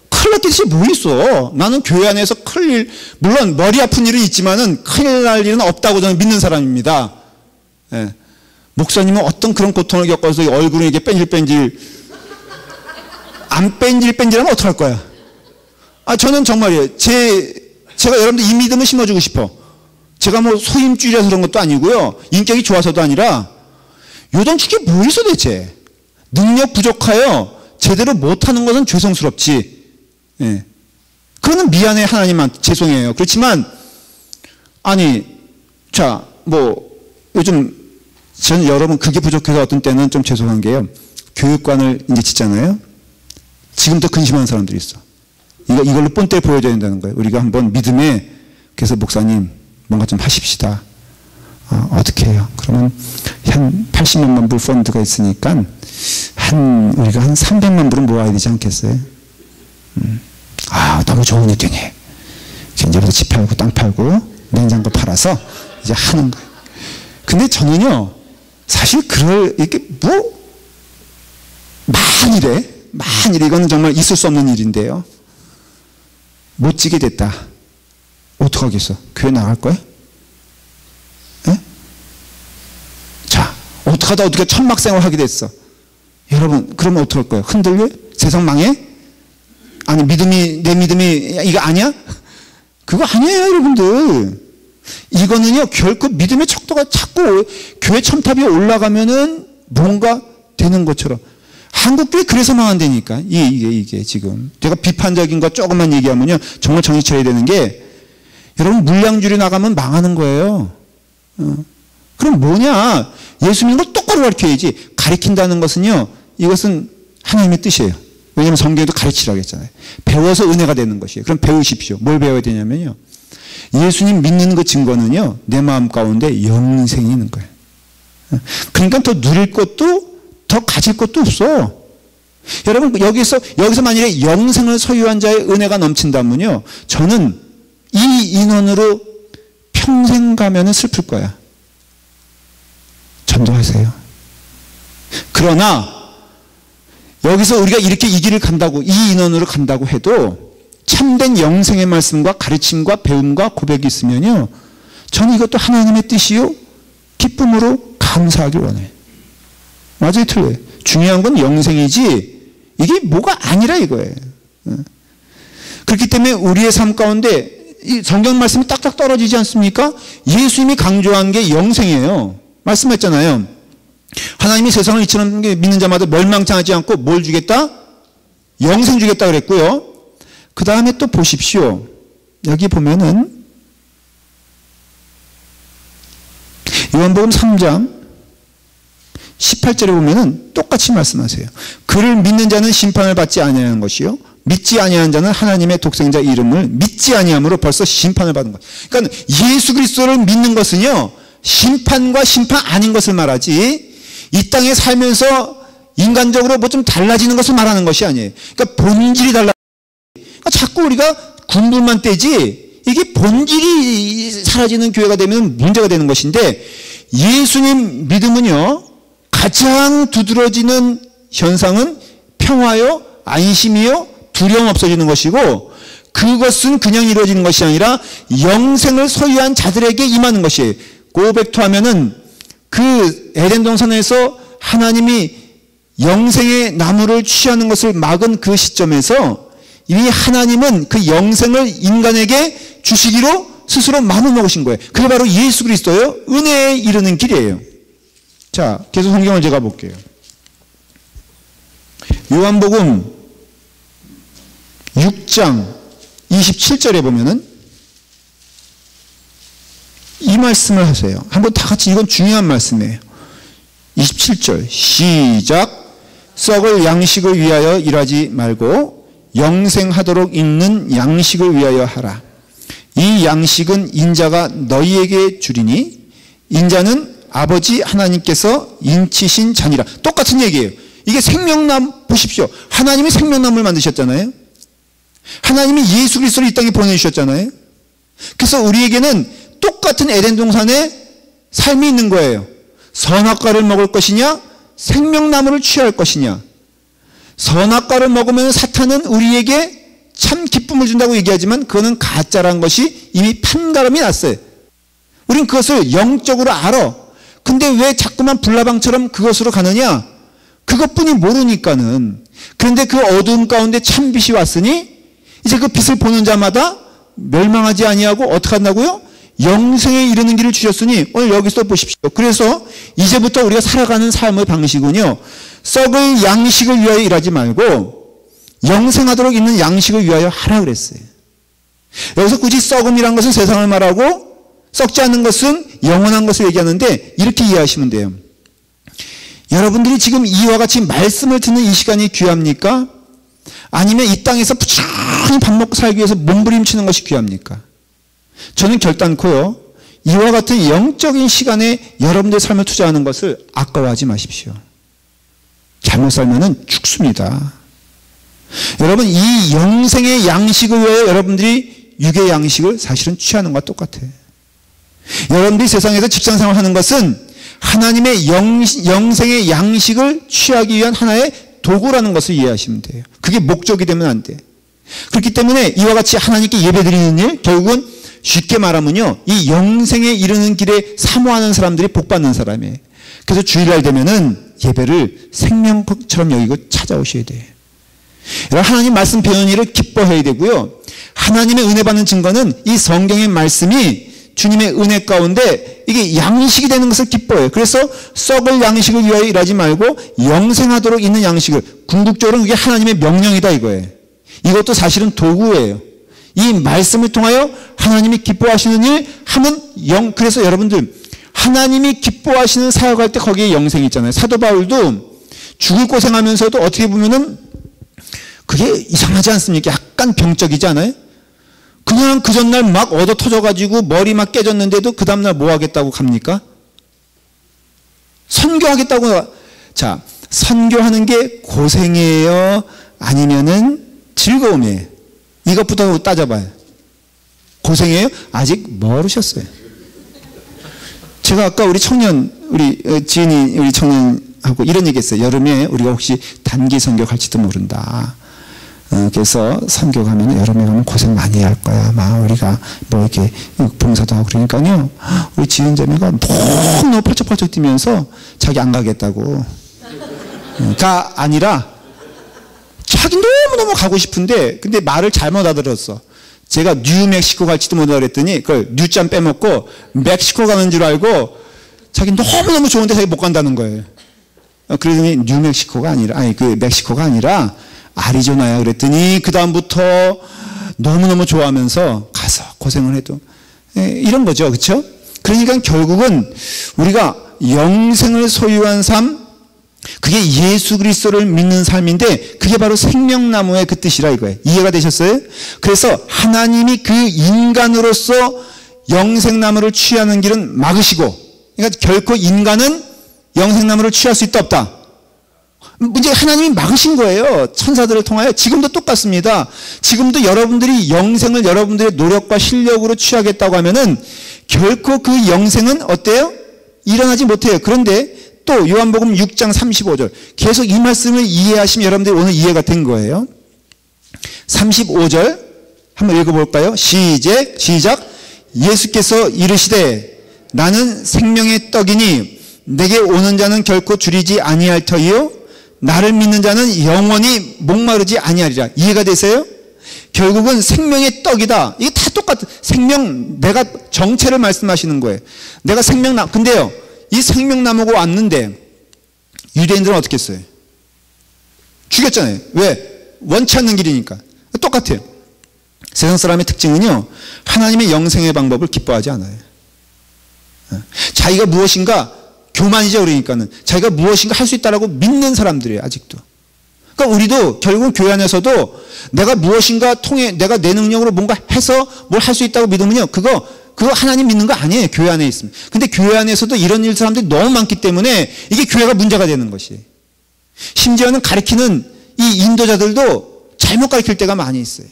큰일 날 게 대체 뭐 있어? 나는 교회 안에서 큰일 일 물론 머리 아픈 일은 있지만은 큰일 날 일은 없다고 저는 믿는 사람입니다. 예. 목사님은 어떤 그런 고통을 겪어서 얼굴에 이게 뺀질뺀질 안 뺀질뺀질하면 어떡할 거야? 저는 정말이에요. 제가 여러분들 이 믿음을 심어주고 싶어. 제가 뭐 소임줄이라서 그런 것도 아니고요. 인격이 좋아서도 아니라 요동치게 뭐 있어 대체? 능력 부족하여 제대로 못하는 것은 죄송스럽지. 예. 그거는 미안해 하나님한테 죄송해요. 그렇지만 자 뭐 요즘 저는 여러분 그게 부족해서 어떤 때는 좀 죄송한 게요. 교육관을 이제 짓잖아요. 지금도 근심하는 사람들이 있어. 이걸로 본때 보여줘야 된다는 거예요. 우리가 한번 믿음에 그래서 목사님 뭔가 좀 하십시다. 어떻게 해요? 그러면 한 80만 불 펀드가 있으니까 우리가 한 300만 불은 모아야 되지 않겠어요? 너무 좋은 의견이에요. 이제부터 집 팔고 땅 팔고 냉장고 팔아서 이제 하는 거예요. 근데 저는요 사실 이렇게 만일에 이건 정말 있을 수 없는 일인데요. 못 지게 됐다. 어떡하겠어? 교회 나갈 거야? 에? 자, 어떡하다 어떻게 천막생활 하게 됐어. 여러분, 그러면 어떡할 거예요? 흔들려? 세상 망해? 내 믿음이 이거 아니야? 그거 아니에요, 여러분들. 이거는요, 결코 믿음의 척도가 자꾸 교회 첨탑이 올라가면은 뭔가 되는 것처럼. 한국교회 그래서 망한다니까. 이게 지금. 제가 비판적인 거 조금만 얘기하면요. 정말 정신 차려야 되는 게, 여러분, 물량줄이 나가면 망하는 거예요. 그럼 뭐냐? 예수 믿는 걸 똑바로 가르쳐야지. 가르친다는 것은요, 이것은 하나님의 뜻이에요. 왜냐하면 성경에도 가르치라고 했잖아요. 배워서 은혜가 되는 것이에요. 그럼 배우십시오. 뭘 배워야 되냐면요. 예수님 믿는 그 증거는요, 내 마음 가운데 영생이 있는 거예요. 그러니까 더 누릴 것도, 더 가질 것도 없어. 여러분, 여기서 만일에 영생을 소유한 자의 은혜가 넘친다면요, 저는 이 인원으로 평생 가면은 슬플 거야. 전도하세요. 그러나, 여기서 우리가 이렇게 이 길을 간다고, 이 인원으로 간다고 해도, 참된 영생의 말씀과 가르침과 배움과 고백이 있으면요, 저는 이것도 하나님의 뜻이요, 기쁨으로 감사하길 원해요. 맞아요, 틀려요. 중요한 건 영생이지, 이게 뭐가 아니라 이거예요. 그렇기 때문에 우리의 삶 가운데 이 성경 말씀이 딱딱 떨어지지 않습니까? 예수님이 강조한 게 영생이에요. 말씀했잖아요. 하나님이 세상을 이처럼 믿는 자마다 멸망당하지 않고 뭘 주겠다? 영생 주겠다 그랬고요. 그 다음에 또 보십시오. 여기 보면은 요한복음 3장 18절에 보면은 똑같이 말씀하세요. 그를 믿는 자는 심판을 받지 아니하는 것이요, 믿지 아니하는 자는 하나님의 독생자 이름을 믿지 아니함으로 벌써 심판을 받은 것. 그러니까 예수 그리스도를 믿는 것은요, 심판과 심판 아닌 것을 말하지, 이 땅에 살면서 인간적으로 뭐 좀 달라지는 것을 말하는 것이 아니에요. 그러니까 본질이 그러니까 자꾸 우리가 군불만 떼지, 이게 본질이 사라지는 교회가 되면 문제가 되는 것인데, 예수님 믿음은요, 가장 두드러지는 현상은 평화요, 안심이요 두려움 없어지는 것이고, 그것은 그냥 이루어지는 것이 아니라 영생을 소유한 자들에게 임하는 것이에요. 고백토 하면은 그 에덴 동산에서 하나님이 영생의 나무를 취하는 것을 막은 그 시점에서 이미 하나님은 그 영생을 인간에게 주시기로 스스로 마음을 먹으신 거예요. 그게 바로 예수 그리스도요, 은혜에 이르는 길이에요. 자, 계속 성경을 제가 볼게요. 요한복음 6장 27절에 보면은 이 말씀을 하세요. 한번 다 같이, 이건 중요한 말씀이에요. 27절 시작. 썩을 양식을 위하여 일하지 말고 영생하도록 있는 양식을 위하여 하라. 이 양식은 인자가 너희에게 주리니 인자는 아버지 하나님께서 인치신 자니라. 똑같은 얘기예요. 이게 생명나무 보십시오. 하나님이 생명나무를 만드셨잖아요. 하나님이 예수 그리스도를 이 땅에 보내주셨잖아요. 그래서 우리에게는 똑같은 에덴 동산의 삶이 있는 거예요. 선악과를 먹을 것이냐, 생명나무를 취할 것이냐. 선악과를 먹으면 사탄은 우리에게 참 기쁨을 준다고 얘기하지만 그거는 가짜라는 것이 이미 판가름이 났어요. 우린 그것을 영적으로 알아. 근데 왜 자꾸만 불나방처럼 그것으로 가느냐? 그것뿐이 모르니까는. 그런데 그 어두움 가운데 참 빛이 왔으니 이제 그 빛을 보는 자마다 멸망하지 아니하고 어떻게 한다고요? 영생에 이르는 길을 주셨으니 오늘 여기서 보십시오. 그래서 이제부터 우리가 살아가는 삶의 방식은요, 썩을 양식을 위하여 일하지 말고 영생하도록 있는 양식을 위하여 하라 그랬어요. 여기서 굳이 썩음이란 것은 세상을 말하고 썩지 않는 것은 영원한 것을 얘기하는데 이렇게 이해하시면 돼요. 여러분들이 지금 이와 같이 말씀을 듣는 이 시간이 귀합니까? 아니면 이 땅에서 부지런히 밥 먹고 살기 위해서 몸부림치는 것이 귀합니까? 저는 결단코요, 이와 같은 영적인 시간에 여러분들의 삶을 투자하는 것을 아까워하지 마십시오. 잘못 살면은 죽습니다. 여러분, 이 영생의 양식을 위해 여러분들이 육의 양식을 사실은 취하는 것과 똑같아요. 여러분들이 세상에서 직장생활 하는 것은 하나님의 영생의 양식을 취하기 위한 하나의 도구라는 것을 이해하시면 돼요. 그게 목적이 되면 안 돼. 그렇기 때문에 이와 같이 하나님께 예배드리는 일, 결국은 쉽게 말하면요, 이 영생에 이르는 길에 사모하는 사람들이 복받는 사람이에요. 그래서 주일날 되면은 예배를 생명처럼 여기고 찾아오셔야 돼요. 여러분, 하나님 말씀 배우는 일을 기뻐해야 되고요. 하나님의 은혜 받는 증거는 이 성경의 말씀이 주님의 은혜 가운데 이게 양식이 되는 것을 기뻐해요. 그래서 썩을 양식을 위하여 일하지 말고 영생하도록 있는 양식을, 궁극적으로는 이게 하나님의 명령이다 이거예요. 이것도 사실은 도구예요. 이 말씀을 통하여 하나님이 기뻐하시는 일 하면 그래서 여러분들 하나님이 기뻐하시는 사역할 때 거기에 영생이 있잖아요. 사도 바울도 죽을 고생하면서도 어떻게 보면은 그게 이상하지 않습니까? 약간 병적이지 않아요? 그냥 그 전날 막 얻어 터져가지고 머리 막 깨졌는데도 그 다음날 뭐 하겠다고 갑니까? 선교하겠다고. 자, 선교하는 게 고생이에요? 아니면은 즐거움이에요? 이것부터 따져봐요. 고생이에요? 아직 멀으셨어요. 제가 아까 우리 지은이 우리 청년하고 이런 얘기 했어요. 여름에 우리가 혹시 단기 선교 갈지도 모른다. 그래서 선교 가면 여름에 가면 고생 많이 할 거야. 막 우리가 뭐 이렇게 봉사도 하고 그러니까요. 우리 지은 자매가 너무 펄쩍펄쩍 뛰면서 자기 안 가겠다고. 가 아니라 자기 너무너무 가고 싶은데 근데 말을 잘못 알아들었어. 제가 뉴멕시코 갈지도 모른다 그랬더니 그걸 뉴짠 빼먹고 멕시코 가는 줄 알고 자기 너무너무 좋은데 자기 못 간다는 거예요. 그러더니 뉴멕시코가 아니라 멕시코가 아니라 아리조나야 그랬더니 그 다음부터 너무너무 좋아하면서 가서 고생을 해도 이런 거죠. 그렇죠? 그러니까 결국은 우리가 영생을 소유한 삶, 그게 예수 그리스도를 믿는 삶인데 그게 바로 생명나무의 그 뜻이라 이거예요. 이해가 되셨어요? 그래서 하나님이 그 인간으로서 영생나무를 취하는 길은 막으시고, 그러니까 결코 인간은 영생나무를 취할 수 있다 없다. 문제 하나님이 막으신 거예요. 천사들을 통하여. 지금도 똑같습니다. 지금도 여러분들이 영생을 여러분들의 노력과 실력으로 취하겠다고 하면은 결코 그 영생은 어때요? 일어나지 못해요. 그런데 또 요한복음 6장 35절 계속 이 말씀을 이해하시면 여러분들이 오늘 이해가 된 거예요. 35절 한번 읽어볼까요? 시작. 예수께서 이르시되 나는 생명의 떡이니 내게 오는 자는 결코 줄이지 아니할 터이요 나를 믿는 자는 영원히 목마르지 아니하리라. 이해가 되세요? 결국은 생명의 떡이다. 이게 다 똑같은 생명, 내가 정체를 말씀하시는 거예요. 내가 생명나무. 근데요, 이 생명나무가 왔는데 유대인들은 어떻게 했어요? 죽였잖아요. 왜? 원치 않는 길이니까. 똑같아요. 세상 사람의 특징은요, 하나님의 영생의 방법을 기뻐하지 않아요. 자기가 무엇인가 교만이죠. 그러니까는 자기가 무엇인가 할 수 있다라고 믿는 사람들이에요. 아직도. 그러니까 우리도 결국은 교회 안에서도 내가 무엇인가 통해 내가 내 능력으로 뭔가 해서 뭘 할 수 있다고 믿으면요, 그거 하나님 믿는 거 아니에요. 교회 안에 있으면. 근데 교회 안에서도 이런 일 사람들이 너무 많기 때문에 이게 교회가 문제가 되는 것이에요. 심지어는 가르치는 이 인도자들도 잘못 가르칠 때가 많이 있어요.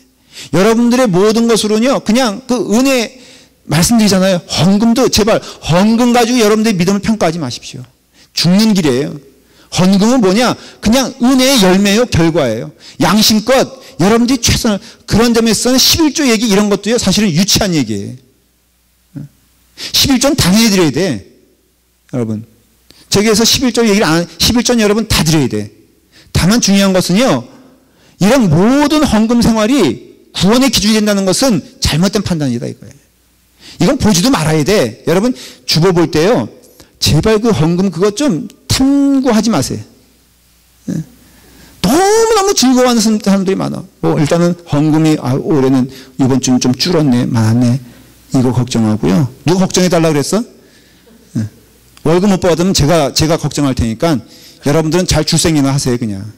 여러분들의 모든 것으로는요, 그냥 그 은혜 말씀드리잖아요. 헌금도 제발 헌금 가지고 여러분들의 믿음을 평가하지 마십시오. 죽는 길이에요. 헌금은 뭐냐? 그냥 은혜의 열매요, 결과예요. 양심껏 여러분들이 최선을, 그런 점에서는 11조 얘기 이런 것도요, 사실은 유치한 얘기예요. 11조는 당연히 드려야 돼. 여러분. 저기에서 11조 얘기를 안, 11조는 여러분 다 드려야 돼. 다만 중요한 것은요, 이런 모든 헌금 생활이 구원의 기준이 된다는 것은 잘못된 판단이다 이거예요. 이건 보지도 말아야 돼. 여러분 주보 볼 때요, 제발 그 헌금 그거 좀 탐구하지 마세요. 너무너무 즐거워하는 사람들이 많아. 일단은 헌금이 올해는 이번 주는 좀 줄었네, 많았네, 이거 걱정하고요. 누가 걱정해달라고 그랬어? 월급 못 받으면 제가 걱정할 테니까 여러분들은 잘 출생이나 하세요 그냥.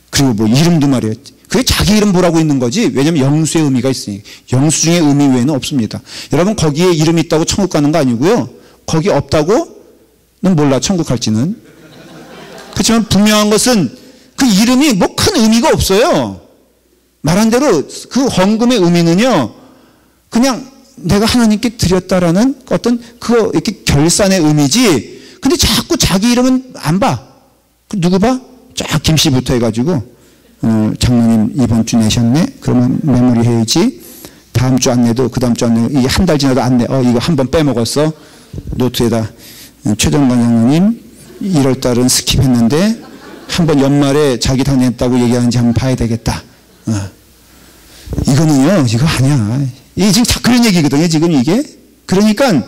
그리고 뭐 이름도 말이에요. 그게 자기 이름 보라고 있는 거지. 왜냐면 영수의 의미가 있으니. 영수 중에 의미 외에는 없습니다. 여러분 거기에 이름이 있다고 천국 가는 거 아니고요. 거기 없다고는 몰라, 천국 갈지는. 그렇지만 분명한 것은 그 이름이 뭐 큰 의미가 없어요. 말한 대로 그 헌금의 의미는요, 그냥 내가 하나님께 드렸다라는 어떤 그 이렇게 결산의 의미지. 근데 자꾸 자기 이름은 안 봐. 누구 봐? 쫙 김씨부터 해가지고 장로님 이번 주 내셨네? 그러면 메모리 해야지. 다음 주 안 내도 그 다음 주 안 내도 이게 한 달 지나도 안 내. 이거 한 번 빼먹었어. 노트에다 최정관 장로님 1월 달은 스킵했는데 한번 연말에 자기 다 냈다고 얘기하는지 한번 봐야 되겠다. 이거는요, 이거 아니야. 이게 지금 다 그런 얘기거든요, 지금 이게. 그러니까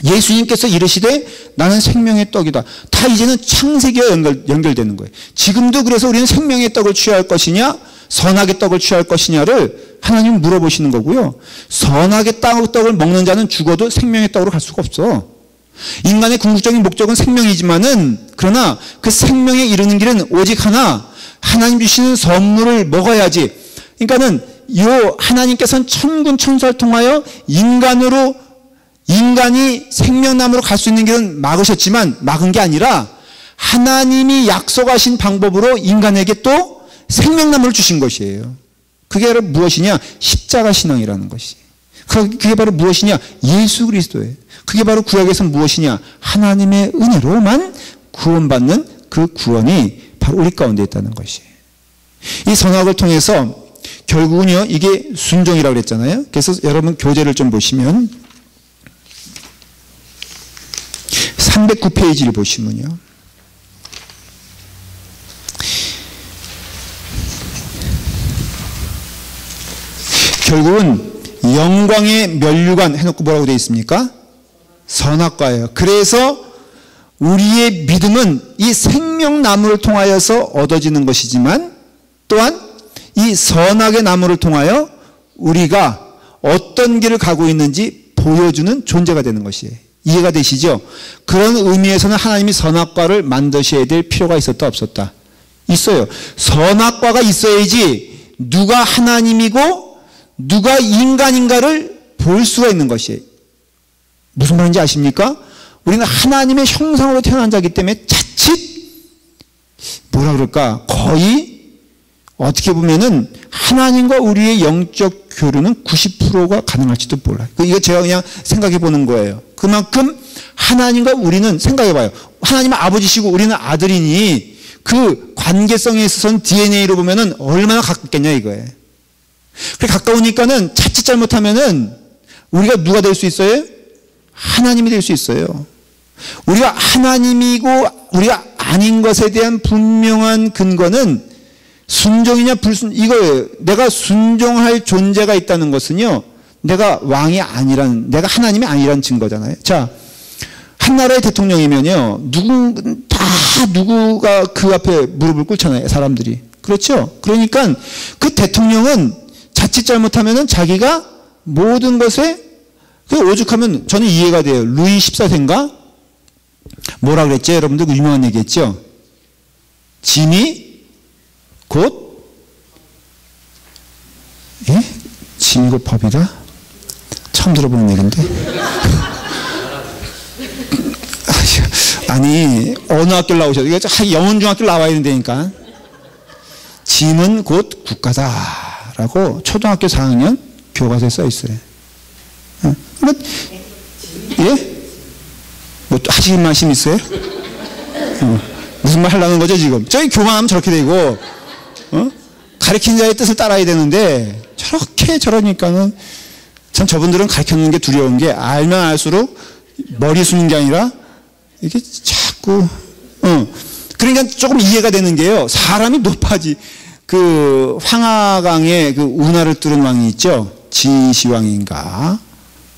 예수님께서 이르시되 나는 생명의 떡이다. 다 이제는 창세기와 연결되는 거예요. 지금도 그래서 우리는 생명의 떡을 취할 것이냐, 선악의 떡을 취할 것이냐를 하나님은 물어보시는 거고요. 선악의 떡을 먹는 자는 죽어도 생명의 떡으로 갈 수가 없어. 인간의 궁극적인 목적은 생명이지만은, 그러나 그 생명에 이르는 길은 오직 하나, 하나님 주시는 선물을 먹어야지. 그러니까는 하나님께서는 천군 천사를 통하여 인간이 생명나무로 갈 수 있는 길은 막으셨지만, 막은 게 아니라 하나님이 약속하신 방법으로 인간에게 또 생명나무를 주신 것이에요. 그게 바로 무엇이냐? 십자가 신앙이라는 것이. 그게 바로 무엇이냐? 예수 그리스도예요. 그게 바로 구약에서 무엇이냐? 하나님의 은혜로만 구원받는 그 구원이 바로 우리 가운데 있다는 것이에요. 이 선악을 통해서 결국은요, 이게 순종이라고 그랬잖아요. 그래서 여러분 교재를 좀 보시면 309페이지를 보시면요, 결국은 영광의 면류관 해놓고 뭐라고 되어 있습니까? 선악과예요. 그래서 우리의 믿음은 이 생명나무를 통하여서 얻어지는 것이지만, 또한 이 선악의 나무를 통하여 우리가 어떤 길을 가고 있는지 보여주는 존재가 되는 것이에요. 이해가 되시죠? 그런 의미에서는 하나님이 선악과를 만드셔야 될 필요가 있었다 없었다? 있어요. 선악과가 있어야지 누가 하나님이고 누가 인간인가를 볼 수가 있는 것이에요. 무슨 말인지 아십니까? 우리는 하나님의 형상으로 태어난 자이기 때문에 자칫 뭐라 그럴까, 거의 어떻게 보면은 하나님과 우리의 영적 교류는 90%가 가능할지도 몰라요. 이거 제가 그냥 생각해 보는 거예요. 그만큼 하나님과 우리는 생각해 봐요. 하나님은 아버지시고 우리는 아들이니 그 관계성에 있어서는 DNA로 보면은 얼마나 가깝겠냐 이거예요. 그래 가까우니까는 자칫 잘못하면은 우리가 누가 될 수 있어요? 하나님이 될 수 있어요. 우리가 하나님이고 우리가 아닌 것에 대한 분명한 근거는 순종이냐 이거예요. 내가 순종할 존재가 있다는 것은요, 내가 왕이 아니란, 내가 하나님이 아니란 증거잖아요. 자, 한 나라의 대통령이면요, 누구가 그 앞에 무릎을 꿇잖아요, 사람들이. 그렇죠? 그러니까 그 대통령은 자칫 잘못하면은 자기가 모든 것에 오죽하면 저는 이해가 돼요. 루이 14세인가? 뭐라 그랬죠? 여러분들 그 유명한 얘기했죠? 짐이 곧, 예? 짐이 곧 법이다? 처음 들어보는 얘기인데. 아니, 어느 학교를 나오셔도, 이거 영원중학교를 나와야 된다니까. 짐은 곧 국가다라고 초등학교 4학년 교과서에 써 있어요. 예? 뭐 하시는 말씀 있어요? 무슨 말 하려는 거죠 지금? 저희 교만하면 저렇게 되고, 가르친 자의 뜻을 따라야 되는데 저러니까는 참 저분들은 가르치는 게 두려운 게 알면 알수록 머리 숙는 게 아니라 이게 자꾸 그러니까 조금 이해가 되는 게요. 사람이 높아지 그 황하강에 그 운하를 뚫은 왕이 있죠. 진시황인가?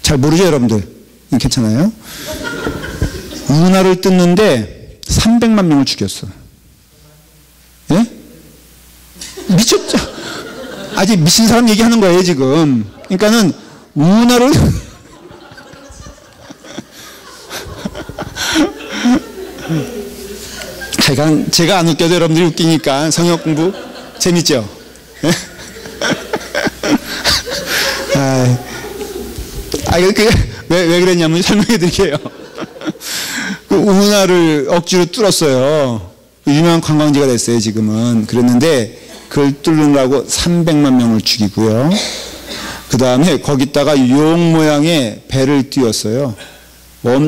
잘 모르죠 여러분들? 괜찮아요? 운하를 뚫는데 300만 명을 죽였어. 예? 미쳤죠? 아직 미친 사람 얘기하는 거예요 지금. 그러니까는 운하를 하여간 제가 안 웃겨도 여러분들이 웃기니까 성역 공부 재밌죠? 예? 왜 그랬냐면 설명해 드릴게요. 그 운하를 억지로 뚫었어요. 유명한 관광지가 됐어요 지금은. 그랬는데 그걸 뚫으려고 300만 명을 죽이고요. 그 다음에 거기다가 용 모양의 배를 띄웠어요.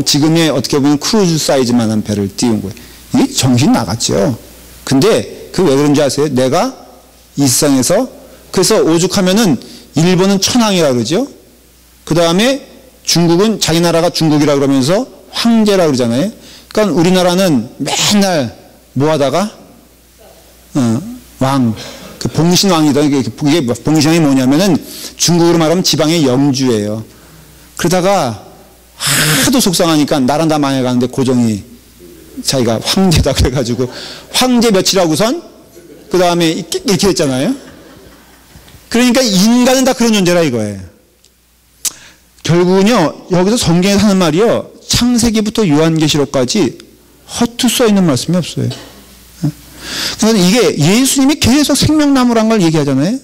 지금의 어떻게 보면 크루즈 사이즈만한 배를 띄운 거예요. 이게 정신 나갔죠. 근데 그 왜 그런지 아세요? 내가 이 세상에서, 그래서 오죽하면은 일본은 천황이라 그러죠. 그 다음에 중국은 자기 나라가 중국이라 그러면서 황제라 그러잖아요. 그러니까 우리나라는 맨날 뭐 하다가 왕, 그 봉신왕이다. 이게 봉신왕이 뭐냐면은 중국으로 말하면 지방의 영주예요. 그러다가 하도 속상하니까 나라 다 망해가는데 고종이 자기가 황제다 그래가지고 황제 며칠 하고선 그 다음에 이렇게 됐잖아요. 그러니까 인간은 다 그런 존재라 이거예요. 결국은요, 여기서 성경에서 하는 말이요, 창세기부터 요한계시록까지 허투 써있는 말씀이 없어요. 그래서 이게 예수님이 계속 생명나무란 걸 얘기하잖아요.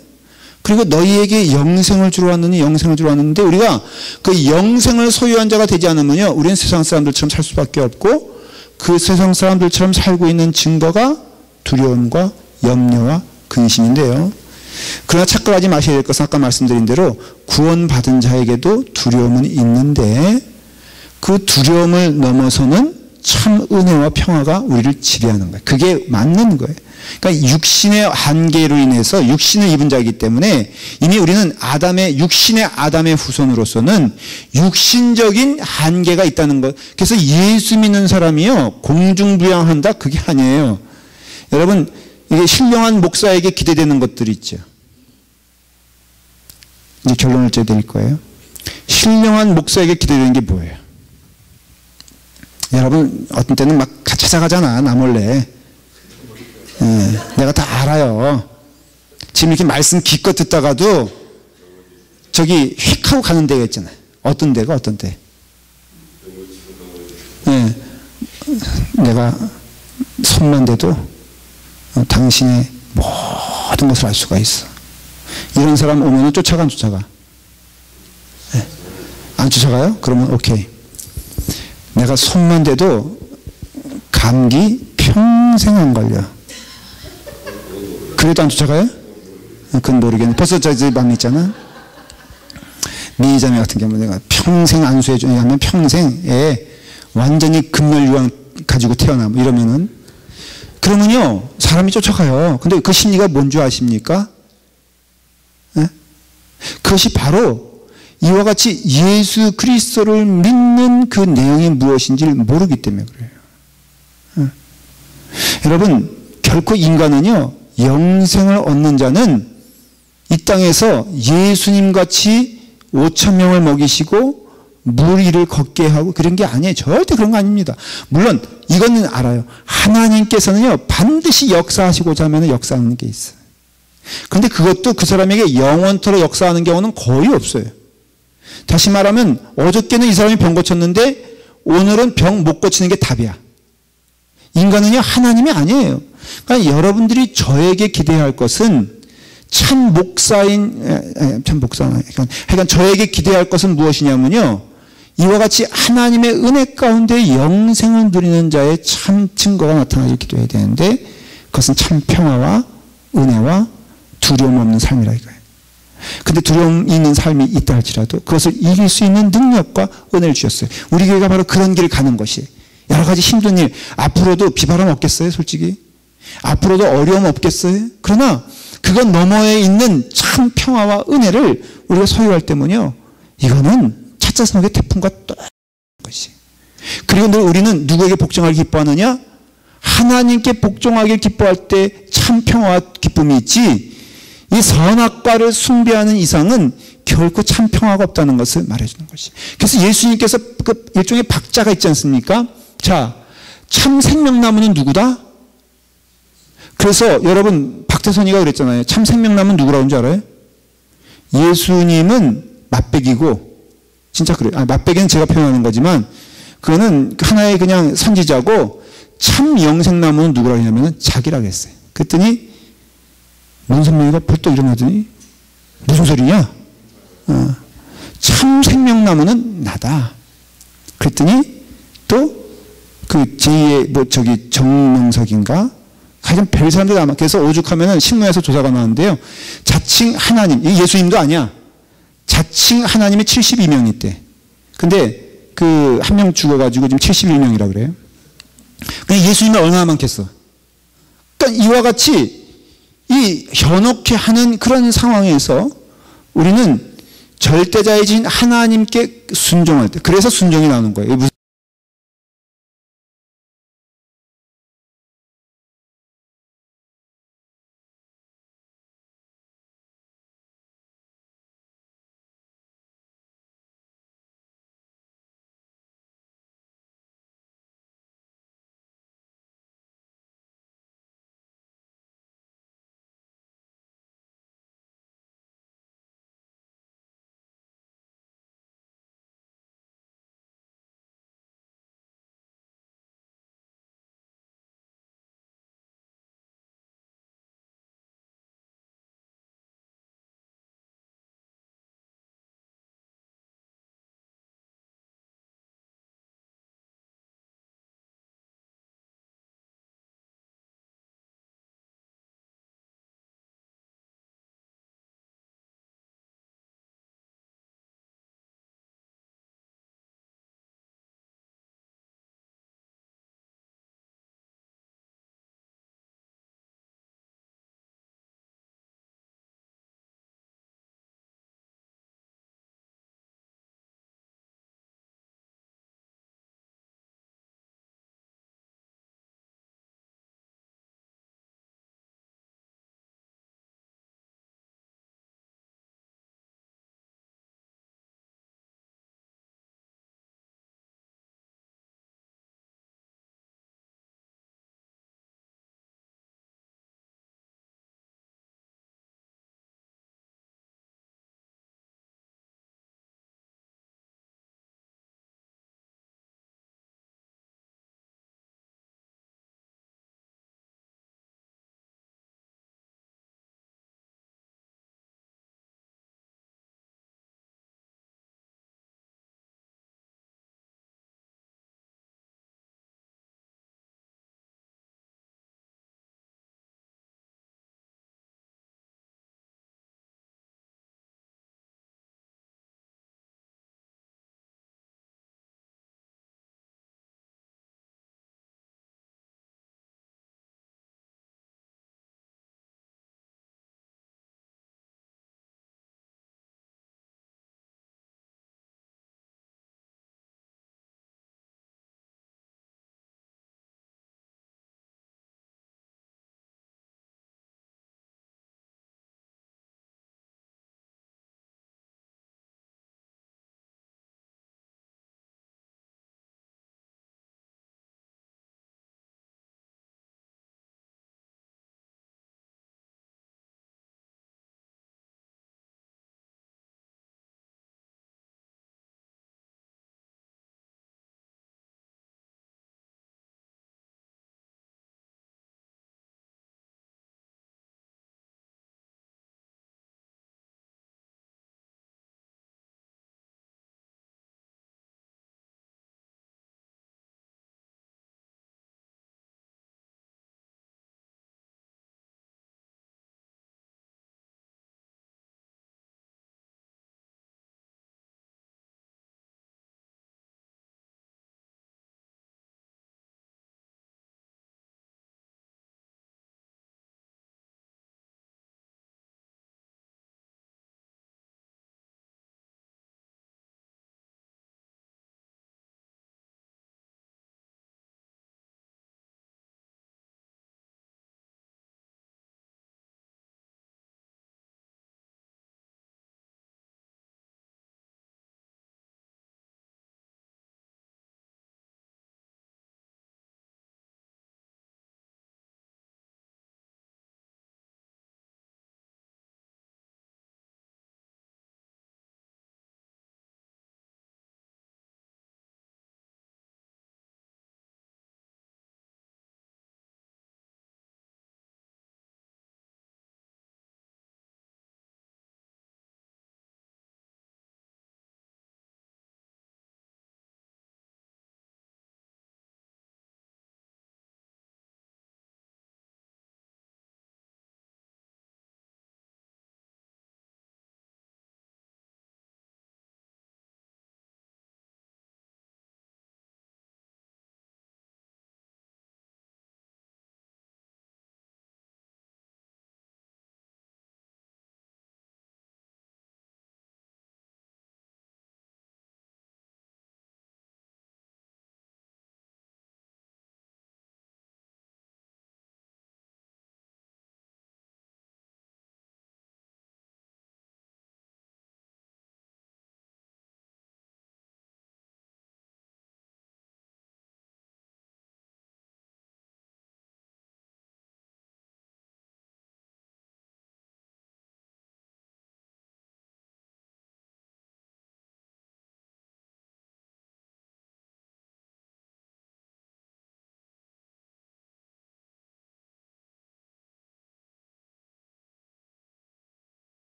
그리고 너희에게 영생을 주러 왔느니 영생을 주러 왔는데 우리가 그 영생을 소유한 자가 되지 않으면요, 우리는 세상 사람들처럼 살 수밖에 없고 그 세상 사람들처럼 살고 있는 증거가 두려움과 염려와 근심인데요. 그러나 착각하지 마셔야 될 것은 아까 말씀드린 대로 구원받은 자에게도 두려움은 있는데 그 두려움을 넘어서는 참 은혜와 평화가 우리를 지배하는 거예요. 그게 맞는 거예요. 그러니까 육신의 한계로 인해서 육신을 입은 자이기 때문에 이미 우리는 육신의 아담의 후손으로서는 육신적인 한계가 있다는 것. 그래서 예수 믿는 사람이요, 공중부양한다? 그게 아니에요. 여러분, 이게 신령한 목사에게 기대되는 것들이 있죠. 이제 결론을 째야 될 거예요. 신령한 목사에게 기대되는 게 뭐예요? 여러분, 어떤 때는 막 찾아가잖아, 나 몰래. 내가 다 알아요. 지금 이렇게 말씀 기껏 듣다가도 저기 휙 하고 가는 데가 있잖아요. 어떤 데가 어떤 데. 내가 손만 대도 당신의 모든 것을 알 수가 있어. 이런 사람 오면 쫓아가 안 쫓아가? 안 쫓아가요? 그러면 오케이. 내가 손만 대도 감기 평생 안 걸려. 그래도 안 쫓아가요? 그건 모르겠네. 벌써 저기 막 있잖아. 미자매 같은 경우는 내가 평생 안수해주는 하면 평생에 완전히 금멸유황 가지고 태어나 뭐 이러면은 그러면요 사람이 쫓아가요. 근데 그 심리가 뭔 줄 아십니까? 네? 그것이 바로 이와 같이 예수 그리스도를 믿는 그 내용이 무엇인지를 모르기 때문에 그래요. 네. 여러분 결코 인간은요 영생을 얻는 자는 이 땅에서 예수님같이 5,000명을 먹이시고 물 위를 걷게 하고 그런 게 아니에요. 절대 그런 거 아닙니다. 물론 이거는 알아요. 하나님께서는요 반드시 역사하시고자 하면 역사하는 게 있어요. 그런데 그것도 그 사람에게 영원토록 역사하는 경우는 거의 없어요. 다시 말하면 어저께는 이 사람이 병 고쳤는데 오늘은 병 못 고치는 게 답이야. 인간은요 하나님이 아니에요. 그러니까 여러분들이 저에게 기대해야 할 것은 참 목사니까 저에게 기대해야 할 것은 무엇이냐면요 이와 같이 하나님의 은혜 가운데 영생을 누리는 자의 참 증거가 나타나길 기도해야 되는데 그것은 참 평화와 은혜와 두려움 없는 삶이라 이거예요. 근데 두려움 있는 삶이 있다 할지라도 그것을 이길 수 있는 능력과 은혜를 주셨어요. 우리 교회가 바로 그런 길을 가는 것이에요. 여러 가지 힘든 일 앞으로도 비바람 없겠어요? 솔직히 앞으로도 어려움 없겠어요? 그러나 그것 너머에 있는 참 평화와 은혜를 우리가 소유할 때면요 이거는 찻자스목의 태풍과 똑같은 것이. 그리고 늘 우리는 누구에게 복종하길 기뻐하느냐? 하나님께 복종하길 기뻐할 때 참 평화와 기쁨이 있지 이 선악과를 숭배하는 이상은 결코 참 평화가 없다는 것을 말해주는 것이. 그래서 예수님께서 그 일종의 박자가 있지 않습니까? 자, 참 생명나무는 누구다? 그래서 여러분 박태선이가 그랬잖아요. 참 생명나무는 누구라고 하는지 알아요? 예수님은 맛배기고 진짜 그래요. 맛배기는 제가 표현하는 거지만 그거는 하나의 그냥 선지자고 참 영생나무는 누구라고 하냐면 자기라고 했어요. 그랬더니 문선명이가 벌떡 일어나더니 무슨 소리냐? 참 생명나무는 나다. 그랬더니 또 그 제2의 정명석인가? 하여튼 별 사람들이 아마 그래서 오죽하면은 신문에서 조사가 나왔는데요. 자칭 하나님, 이 예수님도 아니야. 자칭 하나님이 72명 있대. 근데 그 한 명 죽어가지고 지금 71명이라 그래요. 근데 예수님은 얼마나 많겠어? 그러니까 이와 같이 이 현혹해 하는 그런 상황에서 우리는 절대자이신 하나님께 순종할 때, 그래서 순종이 나오는 거예요.